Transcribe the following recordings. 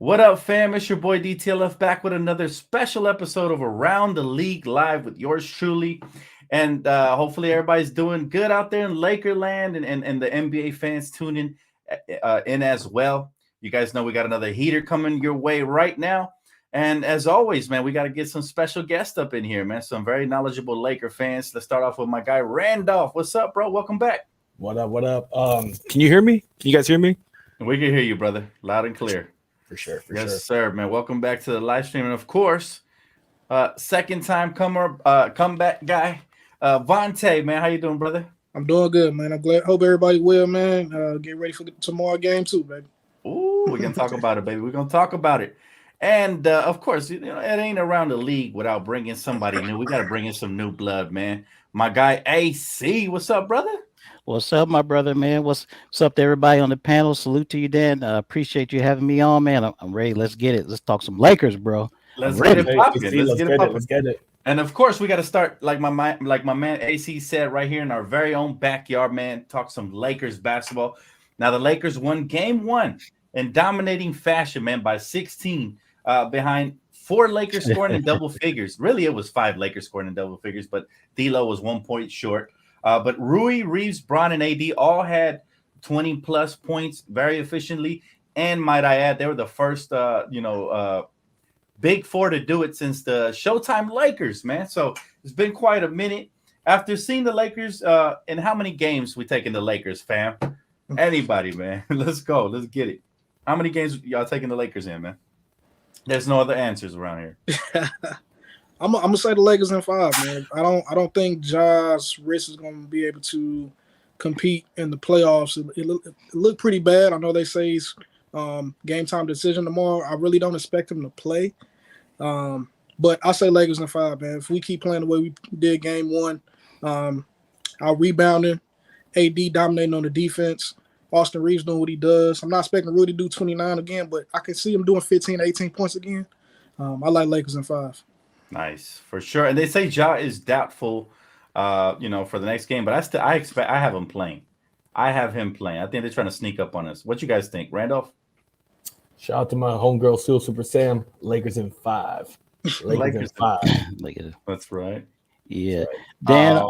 What up, fam? It's your boy Dtlf back with another special episode of Around the League Live with yours truly. And hopefully everybody's doing good out there in Lakerland and the NBA fans tuning in as well. You guys know we got another heater coming your way right now. And as always, man, we got to get some special guests up in here, man. Some very knowledgeable Laker fans. Let's start off with my guy, Randolph. What's up, bro? Welcome back. What up? What up? Can you hear me? Can you guys hear me? We can hear you, brother. Loud and clear. For sure. Yes, sir, man. Welcome back to the live stream. And of course, second time comeback guy, Vontae, man. How you doing, brother? I'm doing good, man. I'm glad. Hope everybody will, man. Get ready for tomorrow game too, baby. Ooh, we're gonna talk about it, baby. We're gonna talk about it. And of course, it ain't around the league without bringing somebody new. We got to bring in some new blood, man. My guy AC, what's up, brother? What's up, my brother, man? What's up to everybody on the panel? Salute to you, Dan. Appreciate you having me on, man. I'm ready. Let's get it. Let's talk some Lakers, bro. Let's get it popping. Let's get it. And of course, we got to start like my man AC said right here in our very own backyard, man. Talk some Lakers basketball. Now the Lakers won Game 1 in dominating fashion, man, by 16 behind 4 Lakers scoring in double figures. Really, it was 5 Lakers scoring in double figures, but D'Lo was 1 point short. But Rui, Reeves, Bron, and AD all had 20-plus points very efficiently. And might I add, they were the first, big four to do it since the Showtime Lakers, man. So it's been quite a minute. After seeing the Lakers, in how many games we taking the Lakers, fam? Anybody, man. Let's go. Let's get it. How many games y'all taking the Lakers in, man? There's no other answers around here. I'm gonna say the Lakers in 5, man. I don't think Ja's wrist is gonna be able to compete in the playoffs. It looked pretty bad. I know they say it's game time decision tomorrow. I really don't expect him to play. But I say Lakers in 5, man. If we keep playing the way we did Game 1, our rebounding, AD dominating on the defense, Austin Reeves doing what he does. I'm not expecting Rudy to do 29 again, but I can see him doing 15, 18 points again. I like Lakers in 5. Nice, for sure. And they say Ja is doubtful, for the next game, but I have him playing. I think they're trying to sneak up on us. What you guys think, Randolph? Shout out to my homegirl, Seal Super Sam. Lakers in 5. Lakers in 5. That's right. Yeah, Dan,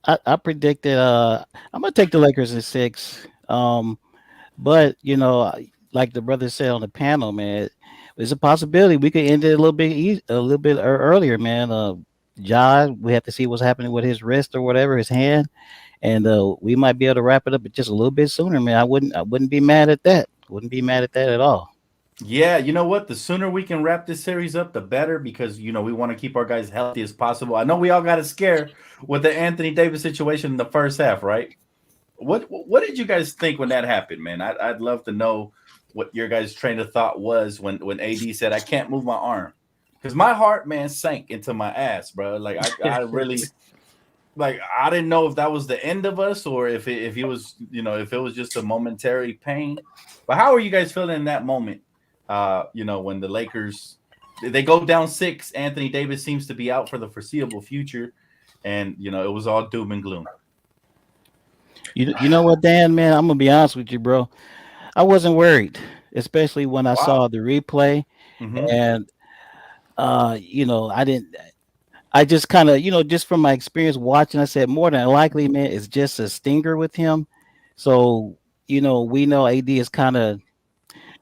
I predicted. I'm gonna take the Lakers in 6. But like the brother said on the panel, man. There's a possibility we could end it a little bit earlier, man. Ja, we have to see what's happening with his wrist or whatever, his hand, and we might be able to wrap it up just a little bit sooner, man. I wouldn't be mad at that. Wouldn't be mad at that at all. Yeah, you know what? The sooner we can wrap this series up, the better, because we want to keep our guys healthy as possible. I know we all got a scare with the Anthony Davis situation in the first half, right? What did you guys think when that happened, man? I'd love to know what your guys' train of thought was when AD said, I can't move my arm. Because my heart, man, sank into my ass, bro. Like, I really, like, I didn't know if that was the end of us or if he was, if it was just a momentary pain. But how are you guys feeling in that moment? When the Lakers, they go down 6, Anthony Davis seems to be out for the foreseeable future. And, it was all doom and gloom. You know what, Dan, man, I'm going to be honest with you, bro. I wasn't worried, especially when I saw the replay, and I just kind of, just from my experience watching, I said more than likely, man, it's just a stinger with him. So, we know AD is kind of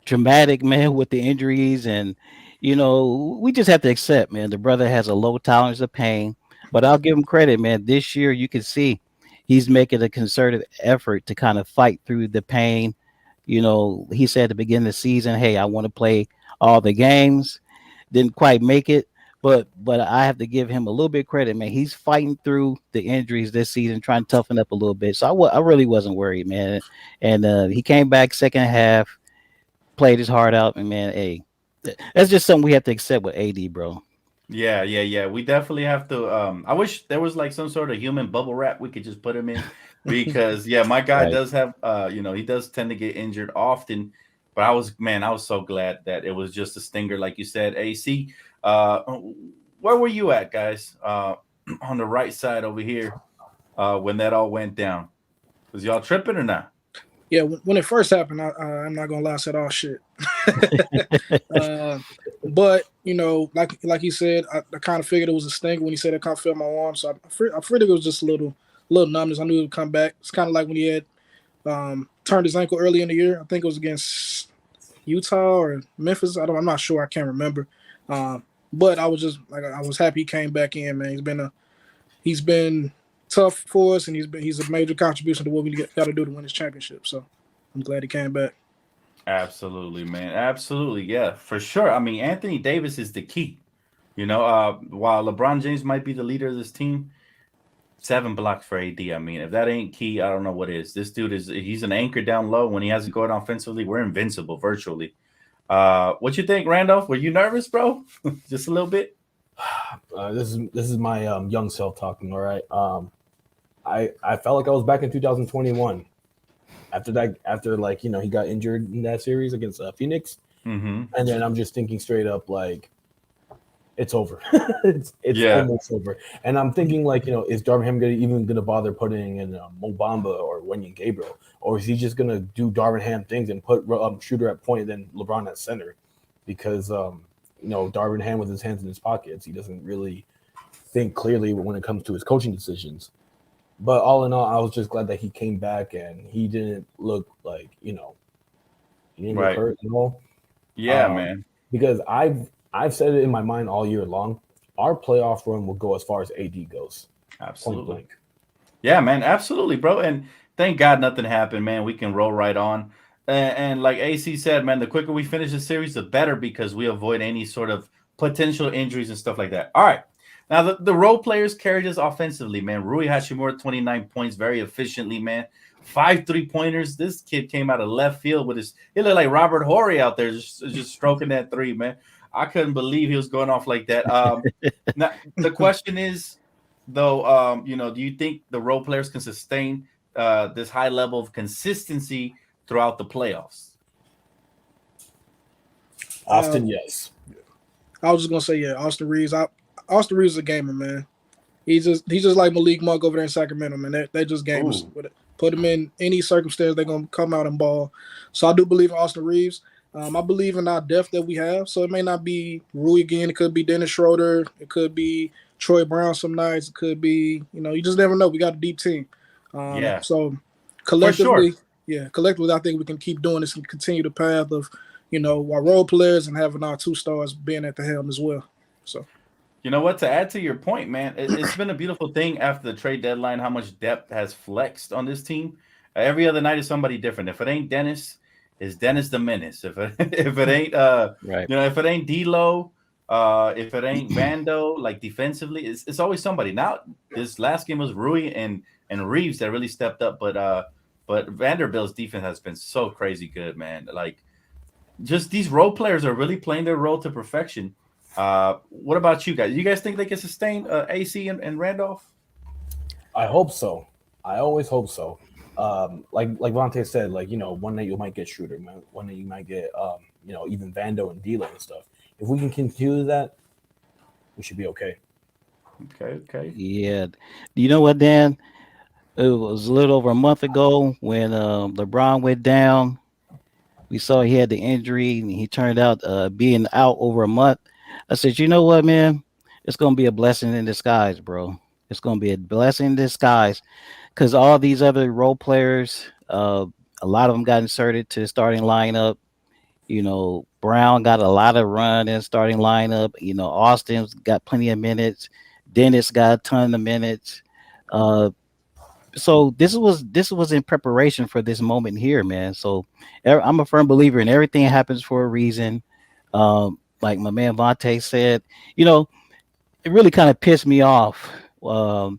dramatic, man, with the injuries, and we just have to accept, man, the brother has a low tolerance of pain. But I'll give him credit, man. This year, you can see he's making a concerted effort to kind of fight through the pain. He said at the beginning of the season, hey, I want to play all the games. Didn't quite make it, but I have to give him a little bit of credit, man. He's fighting through the injuries this season, trying to toughen up a little bit. So I really wasn't worried, man. And he came back second half, played his heart out, and, man, hey, that's just something we have to accept with AD, bro. Yeah. We definitely have to. I wish there was like some sort of human bubble wrap we could just put him in. Because my guy does have he does tend to get injured often, but I was so glad that it was just a stinger, like you said. AC, where were you at, guys? On the right side over here, when that all went down, was y'all tripping or not? Yeah, when it first happened, I'm not gonna lie, I said, "Oh shit." uh, but like he said, I kind of figured it was a stink when he said I kind of felt my arm, so I figured it was just a little numbness. I knew it would come back. It's kind of like when he had turned his ankle early in the year. I think it was against Utah or Memphis. I'm not sure. I can't remember. But I was just like I was happy he came back in, man. He's been tough for us, and he's a major contribution to what we got to do to win this championship. So I'm glad he came back. Absolutely, man. Absolutely. Yeah, for sure. I mean, Anthony Davis is the key. While LeBron James might be the leader of this team, 7 blocks for AD. I mean, if that ain't key, I don't know what is. This dude he's an anchor down low. When he has to go out offensively, we're invincible virtually. What you think, Randolph? Were you nervous, bro? Just a little bit? This is my young self talking. All right. I felt like I was back in 2021 after he got injured in that series against Phoenix, and then I'm just thinking straight up like it's over. it's almost over, and I'm thinking is Darvin Ham even gonna bother putting in Mo Bamba or Wenyen Gabriel, or is he just gonna do Darvin Ham things and put Shooter at point and then LeBron at center? Because Darvin Ham with his hands in his pockets, he doesn't really think clearly when it comes to his coaching decisions. But all in all, I was just glad that he came back and he didn't look like, he didn't Right. look hurt at all. Yeah, man. Because I've said it in my mind all year long. Our playoff run will go as far as AD goes. Absolutely. Yeah, man. Absolutely, bro. And thank God nothing happened, man. We can roll right on. And like AC said, man, the quicker we finish the series, the better because we avoid any sort of potential injuries and stuff like that. All right. Now, the role players carried us offensively, man. Rui Hachimura, 29 points, very efficiently, man. 5 3-pointers. This kid came out of left field with he looked like Robert Horry out there just stroking that three, man. I couldn't believe he was going off like that. Now, the question is, though, do you think the role players can sustain this high level of consistency throughout the playoffs? Austin, yes. I was just gonna say, yeah, Austin Reeves. Austin Reeves is a gamer, man. He's just like Malik Monk over there in Sacramento, man. They just gamers. Put him in any circumstance, they're gonna come out and ball. So I do believe in Austin Reeves. I believe in our depth that we have. So it may not be Rui again. It could be Dennis Schroeder. It could be Troy Brown some nights. It could be, you just never know. We got a deep team. So collectively, collectively, I think we can keep doing this and continue the path of, our role players and having our 2 stars being at the helm as well. So. You know what? To add to your point, man, it's been a beautiful thing after the trade deadline how much depth has flexed on this team. Every other night is somebody different. If it ain't Dennis, it's Dennis the Menace. If it ain't right, if it ain't D'Lo, if it ain't Vando, like defensively, it's always somebody. Now this last game was Rui and Reeves that really stepped up, but Vanderbilt's defense has been so crazy good, man. Like just these role players are really playing their role to perfection. What about you guys? You guys think they can sustain AC and Randolph? I hope so. I always hope so. Like Vontae said, one night you might get Schroeder, one night you might get even Vando and D'Lo and stuff. If we can continue that, we should be okay. Okay. Yeah. You know what, Dan? It was a little over a month ago when LeBron went down. We saw he had the injury and he turned out being out over a month. I said, you know what, man? It's going to be a blessing in disguise, bro. It's going to be a blessing in disguise because all these other role players, a lot of them got inserted to the starting lineup. Brown got a lot of run in starting lineup. Austin's got plenty of minutes. Dennis got a ton of minutes. So this was in preparation for this moment here, man. So I'm a firm believer in everything happens for a reason. Like my man Vontae said, it really kind of pissed me off. My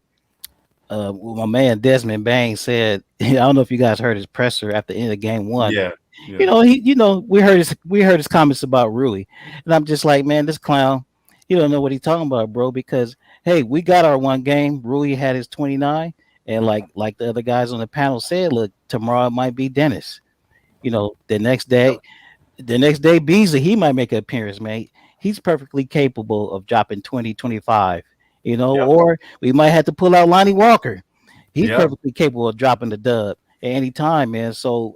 man Desmond Bain said, I don't know if you guys heard his presser after the end of game 1. Yeah. We heard his comments about Rui, and I'm just like, man, this clown, he don't know what he's talking about, bro. Because hey, we got our one game. Rui had his 29, and like the other guys on the panel said, look, tomorrow it might be Dennis. The next day. The next day, Beasley, he might make an appearance, man. He's perfectly capable of dropping 20, 25, or we might have to pull out Lonnie Walker. He's perfectly capable of dropping the dub at any time, man. So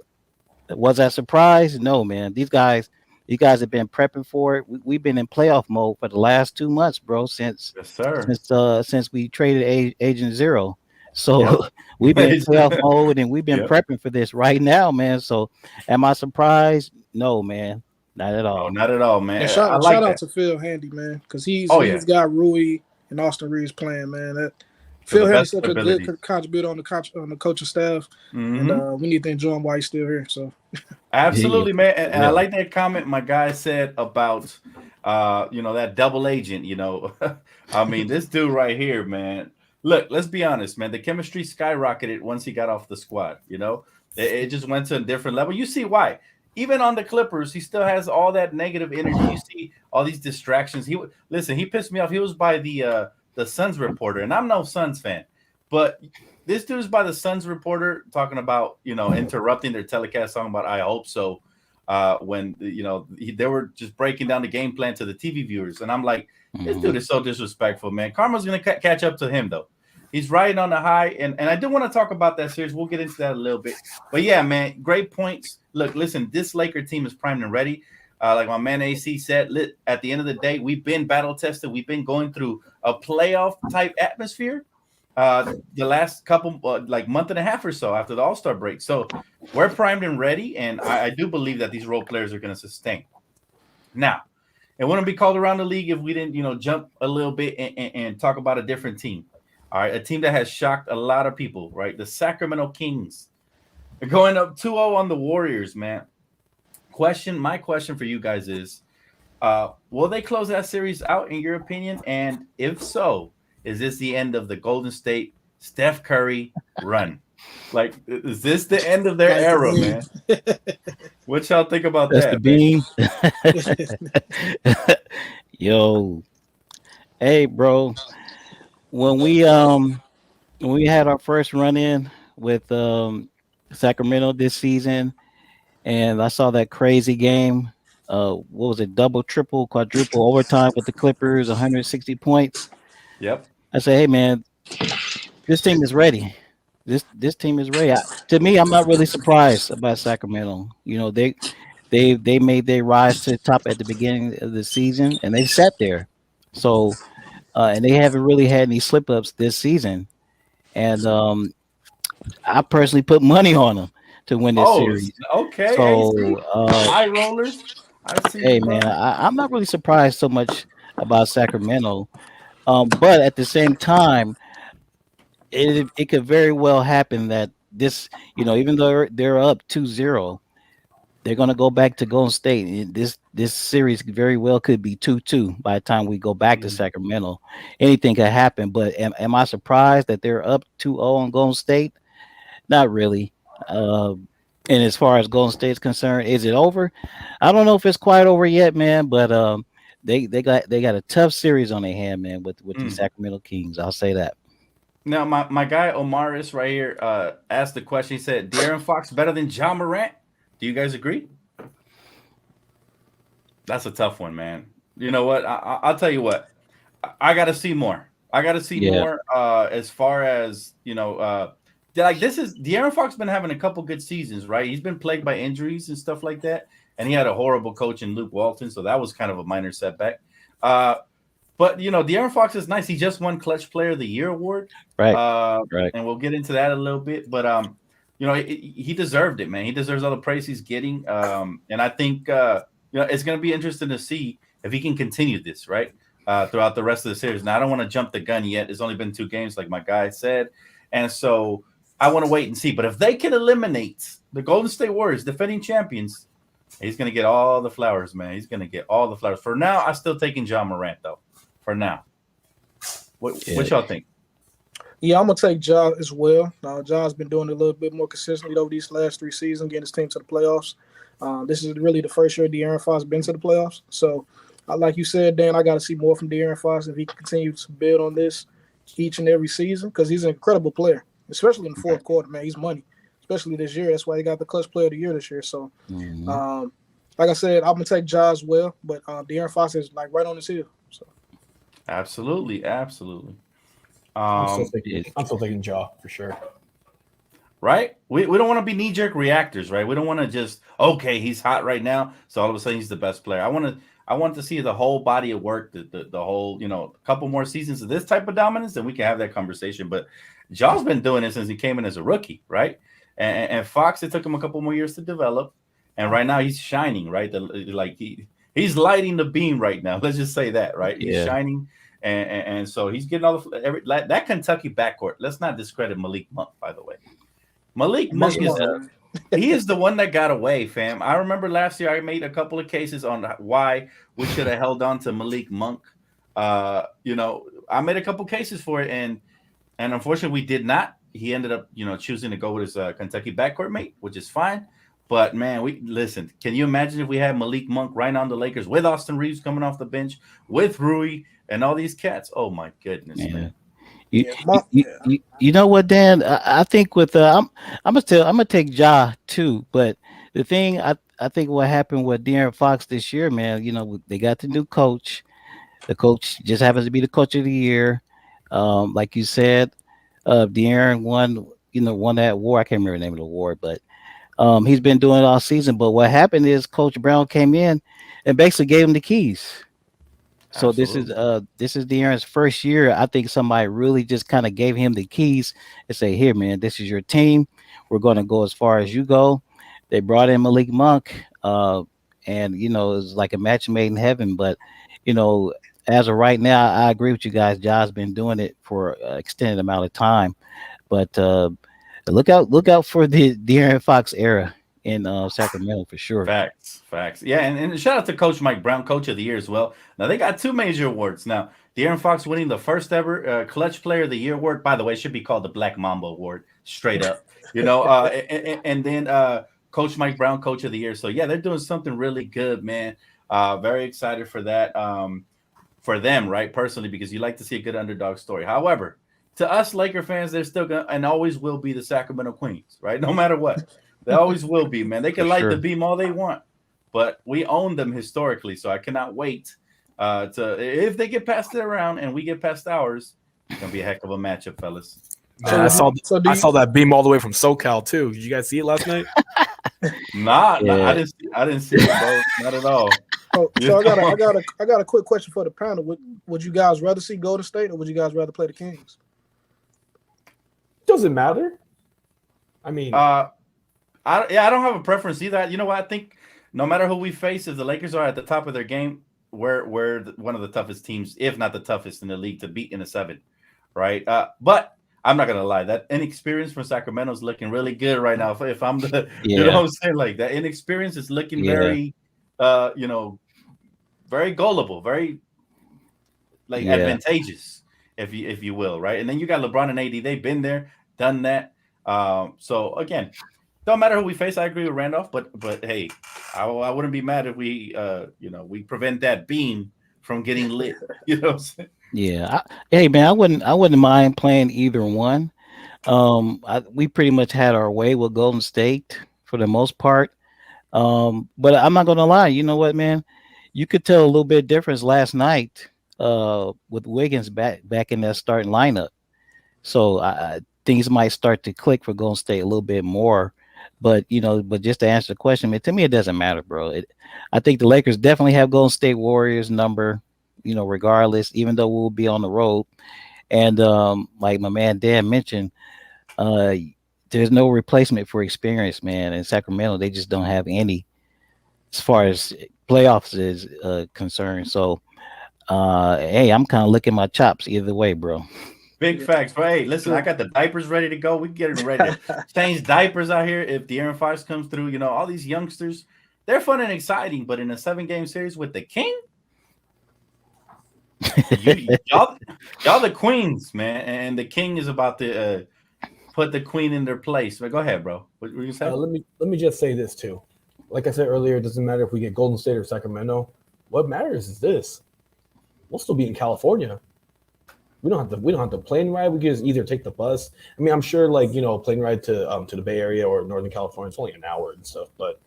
Was that surprised? No, man. These guys have been prepping for it. We've been in playoff mode for the last 2 months, bro. Since Yes, sir. since we traded Agent Zero. So Yep. we've been in playoff mode and we've been Yep. prepping for this right now, man. So am I surprised? No, man, not at No, all. not at all, And man. I shout like out that. to Phil Handy, man, because Oh he's yeah, got Rui and Austin Reeves playing, man. That to the Phil Handy's best of such a their good abilities. contributor on the coaching staff, and Hmm. we need to enjoy him while he's still here. So Yeah, Absolutely, man. And I real. like that comment my guy said about that double agent, I mean, this dude right here, man. Look, let's be honest, man. The chemistry skyrocketed once he got off the squad. It just went to a different level. You see why. Even on the Clippers, he still has all that negative energy. You see all these distractions. He pissed me off. He was by the Suns reporter, and I'm no Suns fan, but this dude's by the Suns reporter talking about interrupting their telecast, talking about I hope so. When they were just breaking down the game plan to the TV viewers, and I'm like, this dude is so disrespectful, man. Karma's gonna catch up to him though. He's riding on the high, and I do want to talk about that series. We'll get into that a little bit, but yeah, man, great points. Look, listen, this Laker team is primed and ready. Like my man AC said, at the end of the day, we've been battle tested. We've been going through a playoff type atmosphere the last couple month and a half or so after the All-Star break. So we're primed and ready, and I do believe that these role players are going to sustain. Now, it wouldn't be called around the league if we didn't jump a little bit and talk about a different team. All right, a team that has shocked a lot of people, right? The Sacramento Kings. They're going up 2-0 on the Warriors, man. My question for you guys is, will they close that series out in your opinion? And if so, is this the end of the Golden State Steph Curry run? Like, is this the end of their era, man? What y'all think about That's that, the beam. Yo, hey, bro. When we had our first run in with Sacramento this season, and I saw that crazy game. What was it? Double, triple, quadruple overtime with the Clippers, 160 points. Yep. I say, hey man, this team is ready. This team is ready. To me, I'm not really surprised about Sacramento. They made their rise to the top at the beginning of the season, and they've sat there. So, and they haven't really had any slip ups this season. And I personally put money on them to win this series. Okay. So, High rollers. I see. hey man, I'm not really surprised so much about Sacramento. But at the same time, it could very well happen that this, even though they're up 2-0, they're going to go back to Golden State. This series very well could be 2-2 by the time we go back to Sacramento. Anything could happen. But am I surprised that they're up 2-0 on Golden State? Not really. And as far as Golden State's concerned, is it over? I don't know if it's quite over yet, man. But they got a tough series on their hand, man, with the Sacramento Kings. I'll say that. Now, my guy Omaris right here asked the question. He said, "De'Aaron Fox better than Ja Morant?" Do you guys agree? That's a tough one, man. You know what? I'll tell you what. I got to see more. I got to see more as far as this is De'Aaron Fox been having a couple good seasons, right? He's been plagued by injuries and stuff like that, and he had a horrible coach in Luke Walton, so that was kind of a minor setback. But De'Aaron Fox is nice. He just won Clutch Player of the Year award, right? And we'll get into that a little bit. But he deserved it, man. He deserves all the praise he's getting, and I think it's going to be interesting to see if he can continue this right throughout the rest of the series. Now, I don't want to jump the gun yet. It's only been 2 games, like my guy said, and so I want to wait and see. But if they can eliminate the Golden State Warriors, defending champions, he's going to get all the flowers, man. He's going to get all the flowers. For now, I'm still taking Ja Morant, though. For now. What y'all think? Yeah, I'm going to take Ja as well. Ja's been doing it a little bit more consistently over these last 3 seasons, getting his team to the playoffs. This is really the first year De'Aaron Fox been to the playoffs. So, like you said, Dan, I got to see more from De'Aaron Fox if he can continue to build on this each and every season, because he's an incredible player, especially in the fourth quarter, man. He's money, especially this year. That's why he got the Clutch Player of the Year this year. So, like I said, I'm going to take Ja as well, but De'Aaron Fox is right on his heel. So. Absolutely. I'm still taking Ja for sure. right? We don't want to be knee-jerk reactors, right? We don't want to just, okay, he's hot right now, so all of a sudden he's the best player. I want to see the whole body of work, the whole, a couple more seasons of this type of dominance, and we can have that conversation. But Jaw's been doing it since he came in as a rookie, right? And Fox, it took him a couple more years to develop, and right now he's shining, right? He's lighting the beam right now. Let's just say that, right? He's shining, and so he's getting all that Kentucky backcourt. Let's not discredit Malik Monk, by the way. Malik Monk he is the one that got away, fam. I remember last year I made a couple of cases on why we should have held on to Malik Monk. I made a couple cases for it, and unfortunately we did not. He ended up, choosing to go with his Kentucky backcourt mate, which is fine. But man, listen. Can you imagine if we had Malik Monk right on the Lakers with Austin Reeves coming off the bench, with Rui and all these cats? Oh my goodness, man. You know what, Dan? I think with I'm gonna take Ja too, but the thing I think what happened with De'Aaron Fox this year, man, they got the new coach. The coach just happens to be the coach of the year. Like you said, De'Aaron won that award. I can't remember the name of the award, but he's been doing it all season. But what happened is Coach Brown came in and basically gave him the keys. So Absolutely. this is De'Aaron's first year. I think somebody really just kind of gave him the keys and say, "Here, man, this is your team. We're going to go as far as you go." They brought in Malik Monk, and it was like a match made in heaven. But as of right now, I agree with you guys. Ja's been doing it for an extended amount of time, but look out for the De'Aaron Fox era in Sacramento for sure. Facts. Yeah, and shout out to Coach Mike Brown, Coach of the Year as well. Now they got two major awards. Now De'Aaron Fox winning the first ever Clutch Player of the Year award. By the way, it should be called the Black Mamba Award, straight up. And then Coach Mike Brown, Coach of the Year. So yeah, they're doing something really good, man. Very excited for that. For them, right? Personally, because you like to see a good underdog story. However, to us Laker fans, they're still gonna and always will be the Sacramento Queens, right? No matter what. They always will be, man. They can light the beam all they want, but we own them historically. So I cannot wait if they get past their round and we get past ours. It's gonna be a heck of a matchup, fellas. Man, I saw that beam all the way from SoCal too. Did you guys see it last night? Nah, I didn't see it, bro. Not at all. So I got a quick question for the panel. Would you guys rather see Golden State or would you guys rather play the Kings? Doesn't matter. I mean, I don't have a preference either. You know what? I think no matter who we face, if the Lakers are at the top of their game, we're one of the toughest teams, if not the toughest in the league to beat in a 7, right? But I'm not gonna lie, that inexperience from Sacramento is looking really good right now. If I'm you know what I'm saying, like that inexperience is looking very, very gullible, very advantageous, if you will, right? And then you got LeBron and AD; they've been there, done that. So again, don't matter who we face. I agree with Randolph, but hey, I wouldn't be mad if we we prevent that beam from getting lit. You know what I'm saying? Yeah. Hey man, I wouldn't mind playing either one. We pretty much had our way with Golden State for the most part. But I'm not gonna lie, you know what, man? You could tell a little bit difference last night with Wiggins back in that starting lineup. So things might start to click for Golden State a little bit more. But just to answer the question, man, to me it doesn't matter, bro. I think the Lakers definitely have Golden State Warriors number, regardless, even though we'll be on the road. And like my man Dan mentioned, there's no replacement for experience, man. In Sacramento, they just don't have any as far as playoffs is concerned. So hey, I'm kind of licking my chops either way, bro. Big facts. But hey, listen, I got the diapers ready to go. We get it ready to change diapers out here. If De'Aaron Fox comes through, all these youngsters, they're fun and exciting. But in a 7-game series with the King, y'all the queens, man. And the King is about to put the queen in their place. But go ahead, bro. What were you saying? let me just say this too. Like I said earlier, it doesn't matter if we get Golden State or Sacramento. What matters is this: we'll still be in California. We don't have to plane ride. We can just either take the bus. I mean, I'm sure plane ride to the Bay Area or Northern California, it's only an hour and stuff. But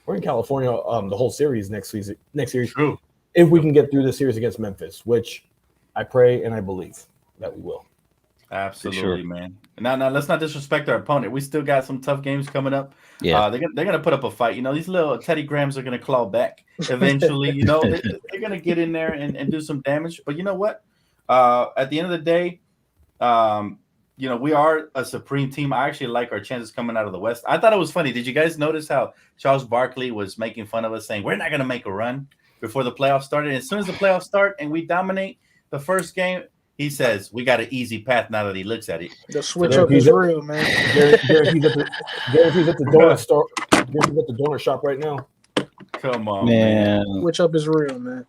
we're in California the whole series next series. True. If we can get through the series against Memphis, which I pray and I believe that we will. Absolutely, man. Now let's not disrespect our opponent. We still got some tough games coming up. Yeah. They're gonna put up a fight. You know, these little Teddy Grahams are gonna claw back eventually. You know, they're gonna get in there and do some damage. But you know what? At the end of the day, you know, we are a supreme team. I actually like our chances coming out of the West. I thought it was funny. Did you guys notice how Charles Barkley was making fun of us, saying we're not gonna make a run before the playoffs started? And as soon as the playoffs start and we dominate the first game, he says we got an easy path now that he looks at it. The switch up is real, man. Guarantees at the donut store. Guarantees at the donut shop right now. Come on, man. Switch up is real, man.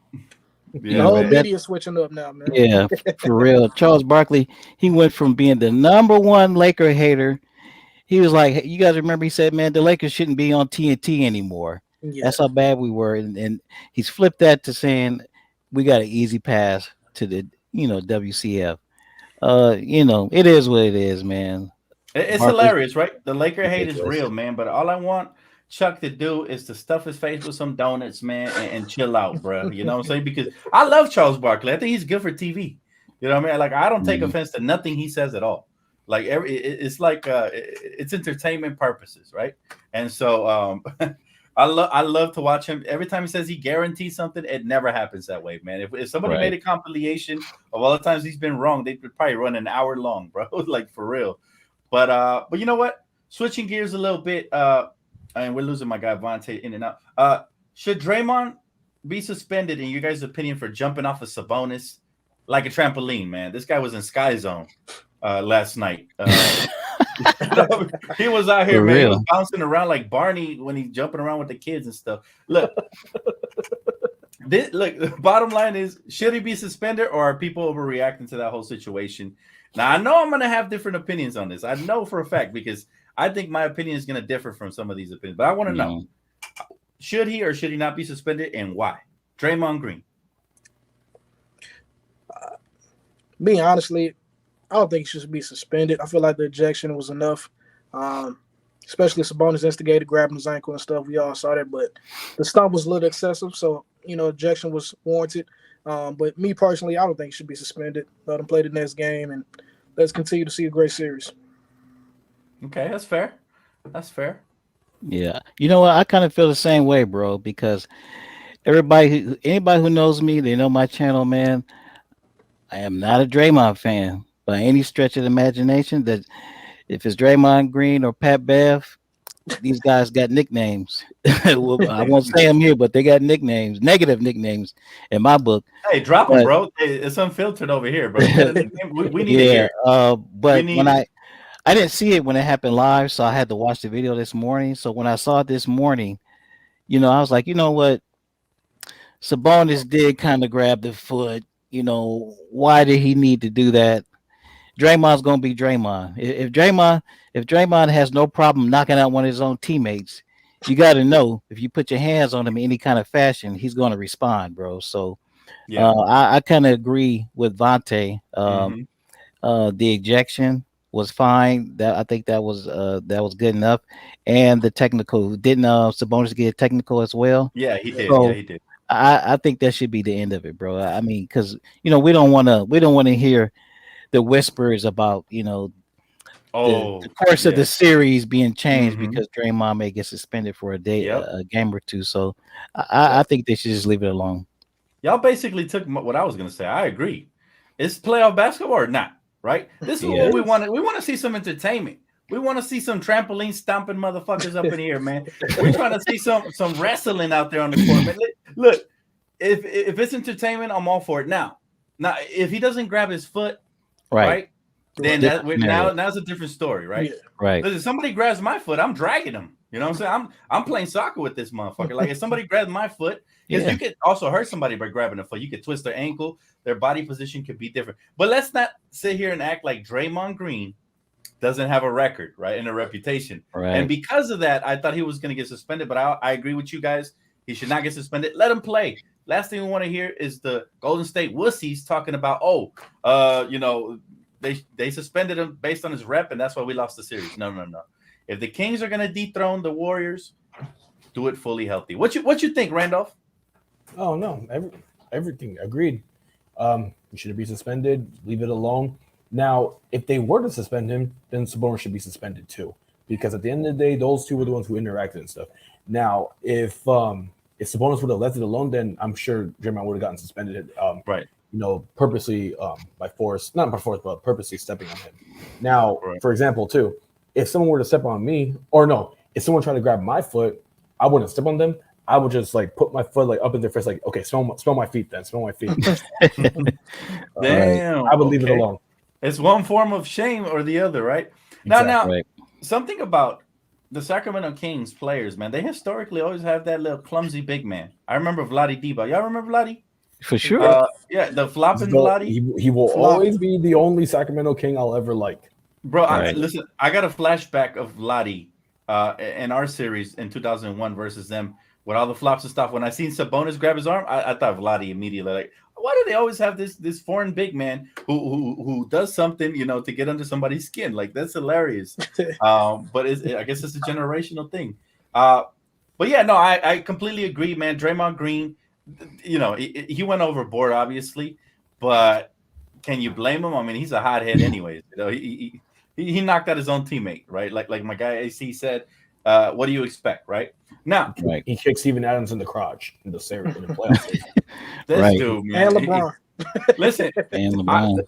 Yeah, the whole man. media switching up now, man. Yeah, for real. Charles Barkley, he went from being the #1 Laker hater. He was like, you guys remember he said, man, the Lakers shouldn't be on TNT anymore. Yeah. That's how bad we were. And he's flipped that to saying we got an easy pass to the, WCF. It is what it is, man. It's Barkley. hilarious, right? The Laker hate is real, man. But all I want Chuck to do is to stuff his face with some donuts, man, and chill out, bro. You know what I'm saying? Because I love Charles Barkley. I think he's good for TV. You know what I mean? Like, I don't take offense to nothing he says at all. Like, it's like it's entertainment purposes, right? And so I love to watch him. Every time he says he guarantees something, it never happens that way, man. If somebody made a compilation of all the times he's been wrong, they would probably run an hour long, bro. Like, for real. But you know what? Switching gears a little bit, and we're losing my guy Vontae in and out. Should Draymond be suspended, in your guys' opinion, for jumping off of Sabonis like a trampoline, man? This guy was in Sky Zone last night. He was out here, man. He was bouncing around like Barney when he's jumping around with the kids and stuff. Look, the bottom line is, should he be suspended, or are people overreacting to that whole situation? Now, I know I'm going to have different opinions on this. I know for a fact, because I think my opinion is going to differ from some of these opinions. But I want to know, should he or should he not be suspended, and why? Draymond Green. Being honestly, I don't think he should be suspended. I feel like the ejection was enough, especially Sabonis instigated grabbing his ankle and stuff. We all saw that, but the stump was a little excessive, so ejection was warranted. But me personally, I don't think he should be suspended. Let him play the next game, and let's continue to see a great series. Okay, that's fair. That's fair. Yeah, you know what? I kind of feel the same way, bro. Because anybody who knows me, they know my channel, man. I am not a Draymond fan by any stretch of the imagination. That if it's Draymond Green or Pat Bev, these guys got nicknames. Well, I won't say them here, but they got nicknames, negative nicknames in my book. Hey, drop them, bro. Hey, it's unfiltered over here, bro. We need to hear it. But when I didn't see it when it happened live, so I had to watch the video this morning. So when I saw it this morning, I was like, you know what? Sabonis did kind of grab the foot. Why did he need to do that? Draymond's gonna be Draymond. If Draymond has no problem knocking out one of his own teammates, you got to know if you put your hands on him in any kind of fashion, he's going to respond, bro. So I kind of agree with Vontae. The ejection was fine. I think that was good enough, and the technical didn't Sabonis get a technical as well? Yeah, he did. So, yeah, he did. I think that should be the end of it, bro. I mean, because we don't want to hear the whispers about the course of the series being changed because Draymond may get suspended for a day, a game or two. So I think they should just leave it alone. Y'all basically took what I was going to say. I agree. It's playoff basketball or not, right? This is what we want. We want to see some entertainment. We want to see some trampoline stomping motherfuckers up in here, man. We're trying to see some wrestling out there on the court, man. Look, if it's entertainment, I'm all for it. Now, if he doesn't grab his foot, right, then now's a different story, right? Yeah. Right. Listen, if somebody grabs my foot, I'm dragging them. You know what I'm saying? I'm playing soccer with this motherfucker. Like, if somebody grabs my foot, because you could also hurt somebody by grabbing a foot. You could twist their ankle. Their body position could be different. But let's not sit here and act like Draymond Green doesn't have a record, right, and a reputation. Right. And because of that, I thought he was going to get suspended. But I agree with you guys. He should not get suspended. Let him play. Last thing we want to hear is the Golden State wussies talking about, they suspended him based on his rep, and that's why we lost the series. No. If the Kings are going to dethrone the Warriors, do it fully healthy. What you think, Randolph? Oh no, everything agreed. You should be suspended. Leave it alone. Now, if they were to suspend him, then Sabonis should be suspended too, because at the end of the day, those two were the ones who interacted and stuff. Now, if Sabonis would have left it alone, then I'm sure Draymond would have gotten suspended. Right. Purposely by force, not by force, but purposely stepping on him. Now, for example, too, if someone were to step on me, or no, if someone tried to grab my foot, I wouldn't step on them. I would just like put my foot like up in their face, like, okay, smell my feet then, smell my feet. Damn. I would leave it alone. It's one form of shame or the other, right? Now, something about the Sacramento Kings players, man, they historically always have that little clumsy big man. I remember Vlade Divac. Y'all remember Vlade? For sure. The flopping Vlade. He will always be the only Sacramento King I'll ever like. Bro, listen, I got a flashback of Vlade in our series in 2001 versus them with all the flops and stuff. When I seen Sabonis grab his arm, I thought Vlade immediately, like, why do they always have this foreign big man who does something, to get under somebody's skin? Like, that's hilarious. But I guess it's a generational thing. But yeah, no, I completely agree, man. Draymond Green, he went overboard, obviously, but can you blame him? I mean, he's a hothead anyways. He knocked out his own teammate, right? Like my guy AC said, what do you expect, right? Now, he kicked Steven Adams in the crotch in the series in the playoffs. This dude, man. And LeBron. Listen, and LeBron.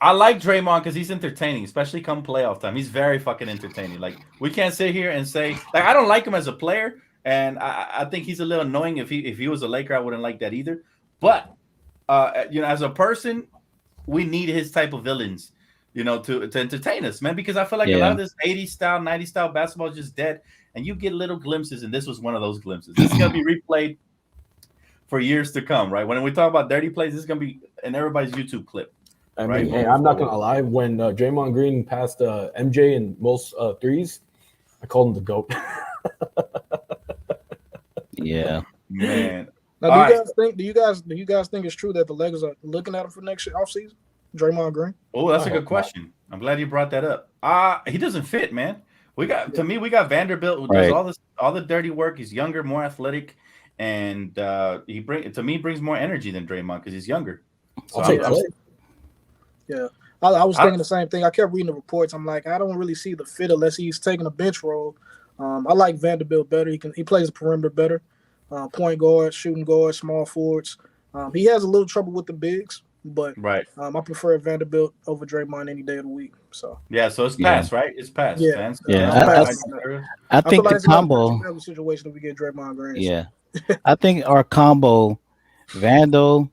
I like Draymond because he's entertaining, especially come playoff time. He's very fucking entertaining. Like, we can't sit here and say, like, I don't like him as a player, and I think he's a little annoying. If he was a Laker, I wouldn't like that either. But as a person, we need his type of villains, to entertain us, man. Because I feel like a lot of this 80s style, 90s style basketball is just dead, and you get little glimpses, and this was one of those glimpses. This is gonna be replayed for years to come, right? When we talk about dirty plays, this is gonna be in everybody's YouTube clip. I mean, hey, I'm not gonna lie. When Draymond Green passed MJ in most threes, I called him the GOAT. Yeah, man. Now, do you guys think it's true that the Lakers are looking at him for next offseason? Draymond Green? Oh, that's a good question. I'm glad you brought that up. He doesn't fit, man. We got Vanderbilt who does all the dirty work. He's younger, more athletic, and he brings more energy than Draymond because he's younger. So yeah, I was thinking the same thing. I kept reading the reports. I'm like, I don't really see the fit unless he's taking a bench role. I like Vanderbilt better. He plays the perimeter better, point guard, shooting guard, small forwards. He has a little trouble with the bigs, but I prefer Vanderbilt over Draymond any day of the week. So so it's passed, right? It's passed. Yeah, I think the combo situation if we get Draymond Green. Yeah, I think our combo, Vando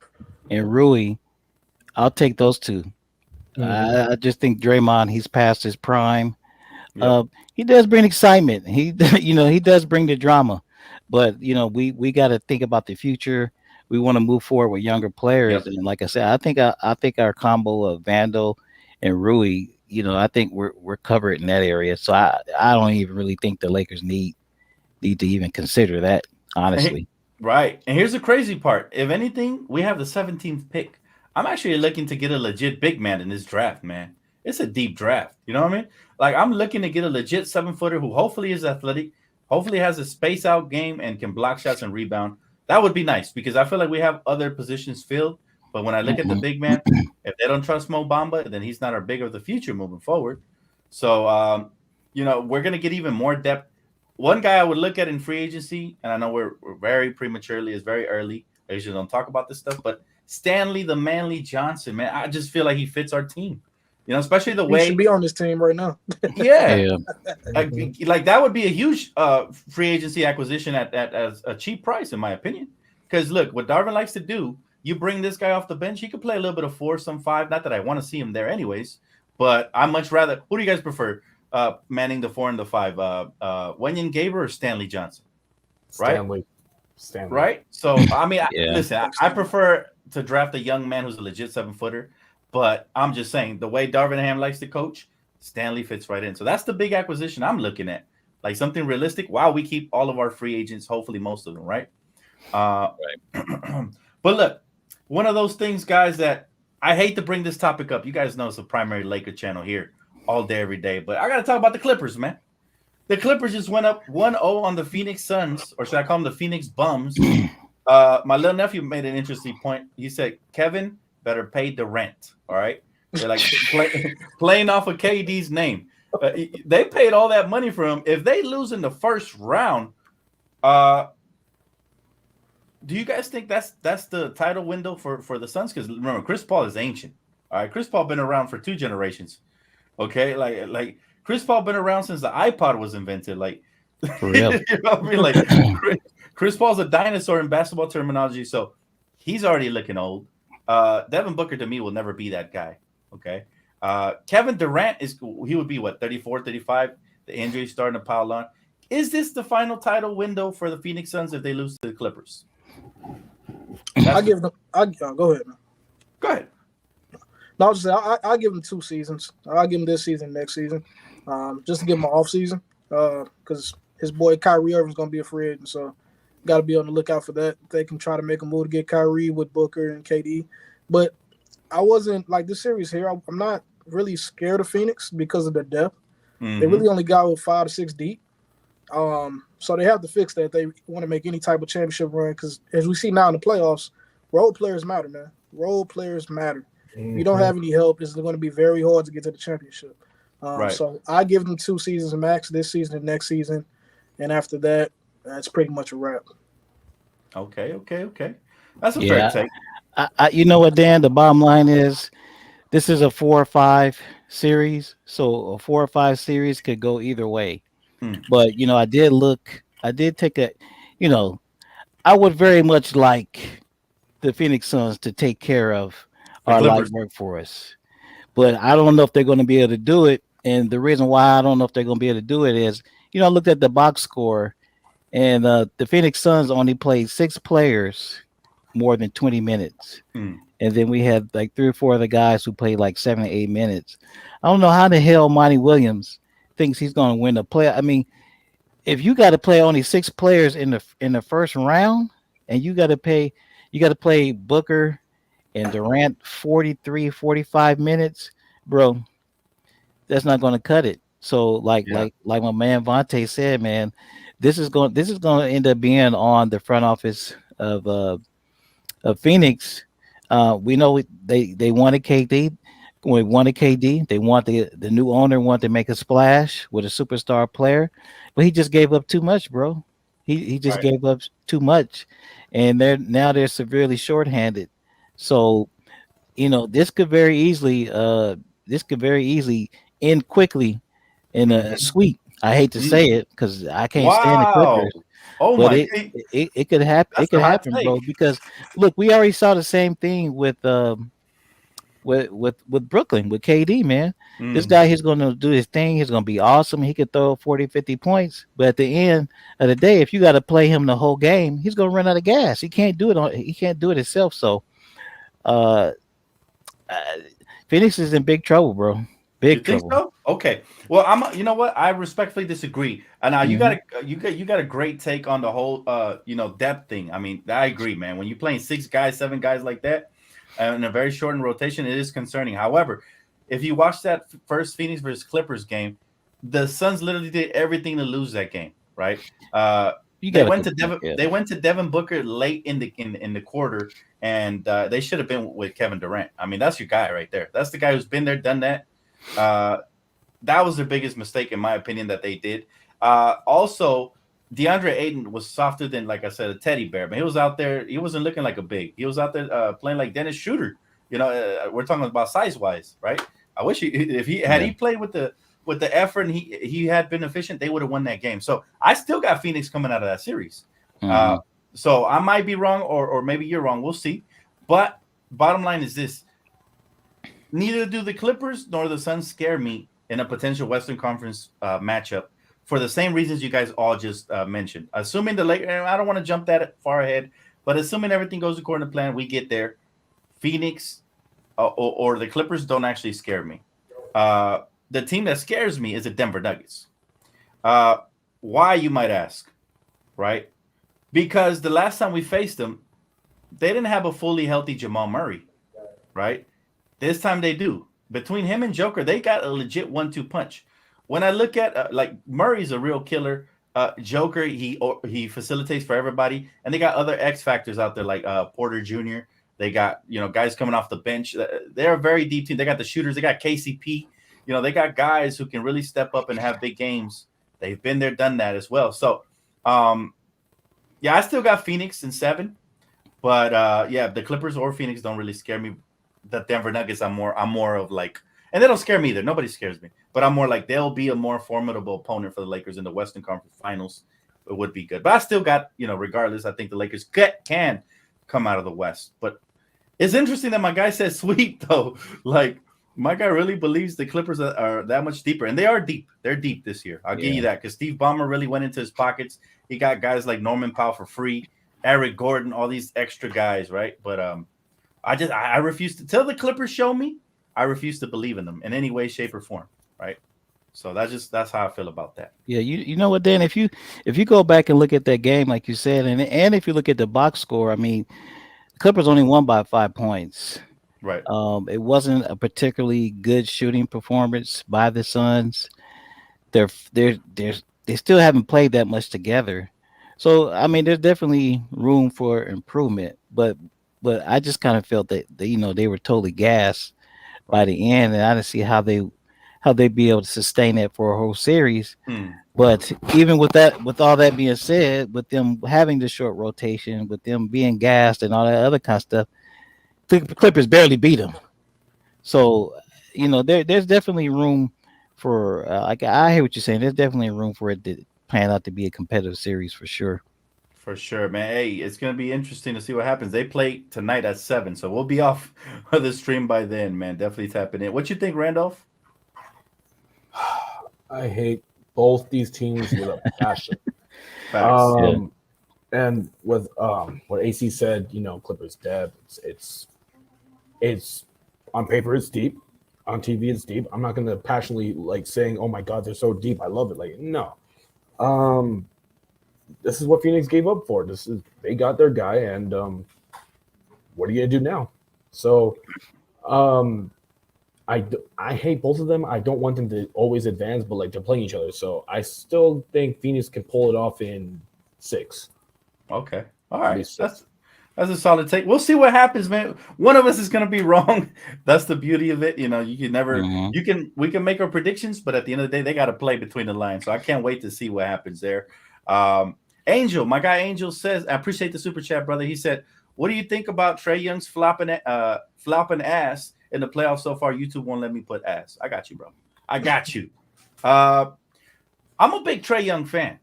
and Rui, I'll take those two. I just think Draymond, he's past his prime. Yep. He does bring excitement. He does bring the drama, but we got to think about the future. We want to move forward with younger players, and like I said, I think our combo of Vando and Rui, I think we're covered in that area. So I don't even really think the Lakers need to even consider that, honestly. Right. And here's the crazy part. If anything, we have the 17th pick. I'm actually looking to get a legit big man in this draft, man. It's a deep draft. You know what I mean? Like, I'm looking to get a legit 7-footer who hopefully is athletic, hopefully has a space out game and can block shots and rebound. That would be nice because I feel like we have other positions filled. But when I look at the big man, if they don't trust Mo Bamba, then he's not our big of the future moving forward. So, we're going to get even more depth. One guy I would look at in free agency, and I know we're very prematurely, it's very early. I usually don't talk about this stuff, but Stanley the Manly Johnson, man, I just feel like he fits our team. Especially the way he should be on this team right now. Like that would be a huge free agency acquisition at a cheap price, in my opinion. Because look, what Darvin likes to do, you bring this guy off the bench, he could play a little bit of 4, some 5. Not that I want to see him there, anyways. But I much rather. Who do you guys prefer? Manning the 4 and the 5, Wenyen Gaber or Stanley Johnson? Right, Stanley. Right. So I mean, listen, I prefer to draft a young man who's a legit 7-footer. But I'm just saying, the way Darvin Ham likes to coach, Stanley fits right in. So that's the big acquisition I'm looking at, like something realistic. While we keep all of our free agents, hopefully most of them, right? But look, one of those things, guys, that I hate to bring this topic up. You guys know it's a primary Laker channel here all day, every day. But I got to talk about the Clippers, man. The Clippers just went up 1-0 on the Phoenix Suns, or should I call them the Phoenix Bums? My little nephew made an interesting point. He said, Kevin better pay the rent. All right. They're like playing off of KD's name. They paid all that money for him. If they lose in the first round, do you guys think that's the title window for the Suns? Because remember, Chris Paul is ancient. All right, Chris Paul been around for 2 generations. Okay, like Chris Paul been around since the iPod was invented. Like, For real. you know what I mean? Like, Chris Paul's a dinosaur in basketball terminology, so he's already looking old. Devin Booker to me will never be that guy. Okay, Kevin Durant he would be what 34, 35. The injury's starting to pile on. Is this the final title window for the Phoenix Suns if they lose to the Clippers? I give them. Go ahead, man. Go ahead. No, I'll just say I give them 2 seasons. I'll give them this season, next season, just to give them an off season, because his boy Kyrie Irving's gonna be a free agent, so got to be on the lookout for that. They can try to make a move to get Kyrie with Booker and KD, but I wasn't like this series here. I'm not really scared of Phoenix because of the depth. Mm-hmm. They really only got with 5 to 6 deep, so they have to fix that if they want to make any type of championship run. Because as we see now in the playoffs, role players matter, man. Role players matter. If you don't have any help, it's going to be very hard to get to the championship. Right. So I give them 2 seasons max, this season and next season. And after that, that's pretty much a wrap. Okay. That's a fair take. You know what, Dan? The bottom line is this is a 4 or 5 series. So a 4 or 5 series could go either way. But, you know, I did take a, you know, I would very much like the Phoenix Suns to take care of our light work for us. But I don't know if they're going to be able to do it. And the reason why I don't know if they're going to be able to do it is, you know, I looked at the box score, and the Phoenix Suns only played 6 players more than 20 minutes. And then we had like 3 or 4 other guys who played like 7 or 8 minutes. I don't know how the hell Monty Williams thinks he's going to win a play. I mean, if you got to play only 6 players in the first round, and you got to play Booker and Durant 43, 45 minutes, bro, that's not going to cut it. So like my man Vontae said, man, this is going to end up being on the front office of Phoenix. We know they wanted KD. We wanted KD. They want the new owner wanted to make a splash with a superstar player, but he just gave up too much, bro. He just gave up too much, and they're severely shorthanded. So, you know, this could very easily end quickly in a sweep. I hate to say it because I can't stand the Clippers. Oh but my! It could happen. It could happen, bro. Because look, we already saw the same thing with Brooklyn with KD, man. This guy, he's going to do his thing. He's going to be awesome. He could throw 40, 50 points. But at the end of the day, if you got to play him the whole game, he's going to run out of gas. He can't do it himself. So, Phoenix is in big trouble, bro. Big trouble. So? Okay. Well, you know what? I respectfully disagree. And now you got a great take on the whole depth thing. I mean, I agree, man. When you're playing 6 guys, 7 guys like that, in a very shortened rotation, it is concerning. However, if you watch that first Phoenix versus Clippers game, the Suns literally did everything to lose that game, right? They went to Devin Booker late in the quarter, and they should have been with Kevin Durant. I mean, that's your guy right there. That's the guy who's been there, done that. That was their biggest mistake, in my opinion, that they did. Also, DeAndre Ayton was softer than, like I said, a teddy bear. But he was out there. He wasn't looking like a big. He was out there playing like Dennis Schroeder. You know, we're talking about size wise, right? I wish he played with the effort and he had been efficient, they would have won that game. So I still got Phoenix coming out of that series. So I might be wrong, or maybe you're wrong. We'll see. But bottom line is this: neither do the Clippers nor the Suns scare me in a potential Western Conference matchup, for the same reasons you guys all just mentioned. Assuming the Lakers, I don't want to jump that far ahead, but assuming everything goes according to plan, we get there. Phoenix or the Clippers don't actually scare me. The team that scares me is the Denver Nuggets. Why, you might ask, right? Because the last time we faced them, they didn't have a fully healthy Jamal Murray, right? This time they do. Between him and Joker, they got a legit 1-2 punch. When I look at like Murray's a real killer. Joker, he facilitates for everybody, and they got other X factors out there like Porter Jr. They got, guys coming off the bench. They're a very deep team. They got the shooters. They got KCP. They got guys who can really step up and have big games. They've been there, done that as well. So, I still got Phoenix in 7. But the Clippers or Phoenix don't really scare me. The Denver Nuggets, I'm more of like, and they don't scare me either. Nobody scares me. But I'm more like they'll be a more formidable opponent for the Lakers in the Western Conference Finals. It would be good. But I still got, regardless, I think the Lakers can come out of the West. But it's interesting that my guy says sweep, though. Like, my guy really believes the Clippers are that much deeper. And they are deep. They're deep this year. I'll give you that. Because Steve Ballmer really went into his pockets. He got guys like Norman Powell for free. Eric Gordon, all these extra guys, right? But I refuse to tell the Clippers show me. I refuse to believe in them in any way, shape, or form, right? So that's how I feel about that. Yeah, you know what, Dan? If you go back and look at that game, like you said, and if you look at the box score, I mean, the Clippers only won by 5 points. Right. It wasn't a particularly good shooting performance by the Suns. They still haven't played that much together. So, I mean, there's definitely room for improvement, but I just kind of felt that they were totally gassed by the end, and I didn't see how they be able to sustain that for a whole series. But even with all that being said, with them having the short rotation, with them being gassed and all that other kind of stuff, the Clippers barely beat them. So, there's definitely room for I hear what you're saying. There's definitely room for it to pan out to be a competitive series for sure. For sure, man. Hey, it's going to be interesting to see what happens. They play tonight at 7, so we'll be off of the stream by then, man. Definitely tapping in. What you think, Randolph? I hate both these teams with a passion. Facts. And with what AC said, Clippers dead. It's on paper it's deep, on TV it's deep. I'm not gonna passionately like saying, "Oh my God, they're so deep. I love it." Like no. This is what Phoenix gave up for. They got their guy, and what are you gonna do now? So, I hate both of them. I don't want them to always advance, but like they're playing each other. So I still think Phoenix can pull it off in 6. Okay, all right. That's a solid take. We'll see what happens, man. One of us is gonna be wrong. That's the beauty of it. You can never. We can make our predictions, but at the end of the day, they got to play between the lines. So I can't wait to see what happens there. Angel, my guy Angel says, I appreciate the super chat, brother. He said, "What do you think about Trae Young's flopping ass in the playoffs so far? YouTube won't let me put ass. I got you, bro. I got you. I'm a big Trae Young fan.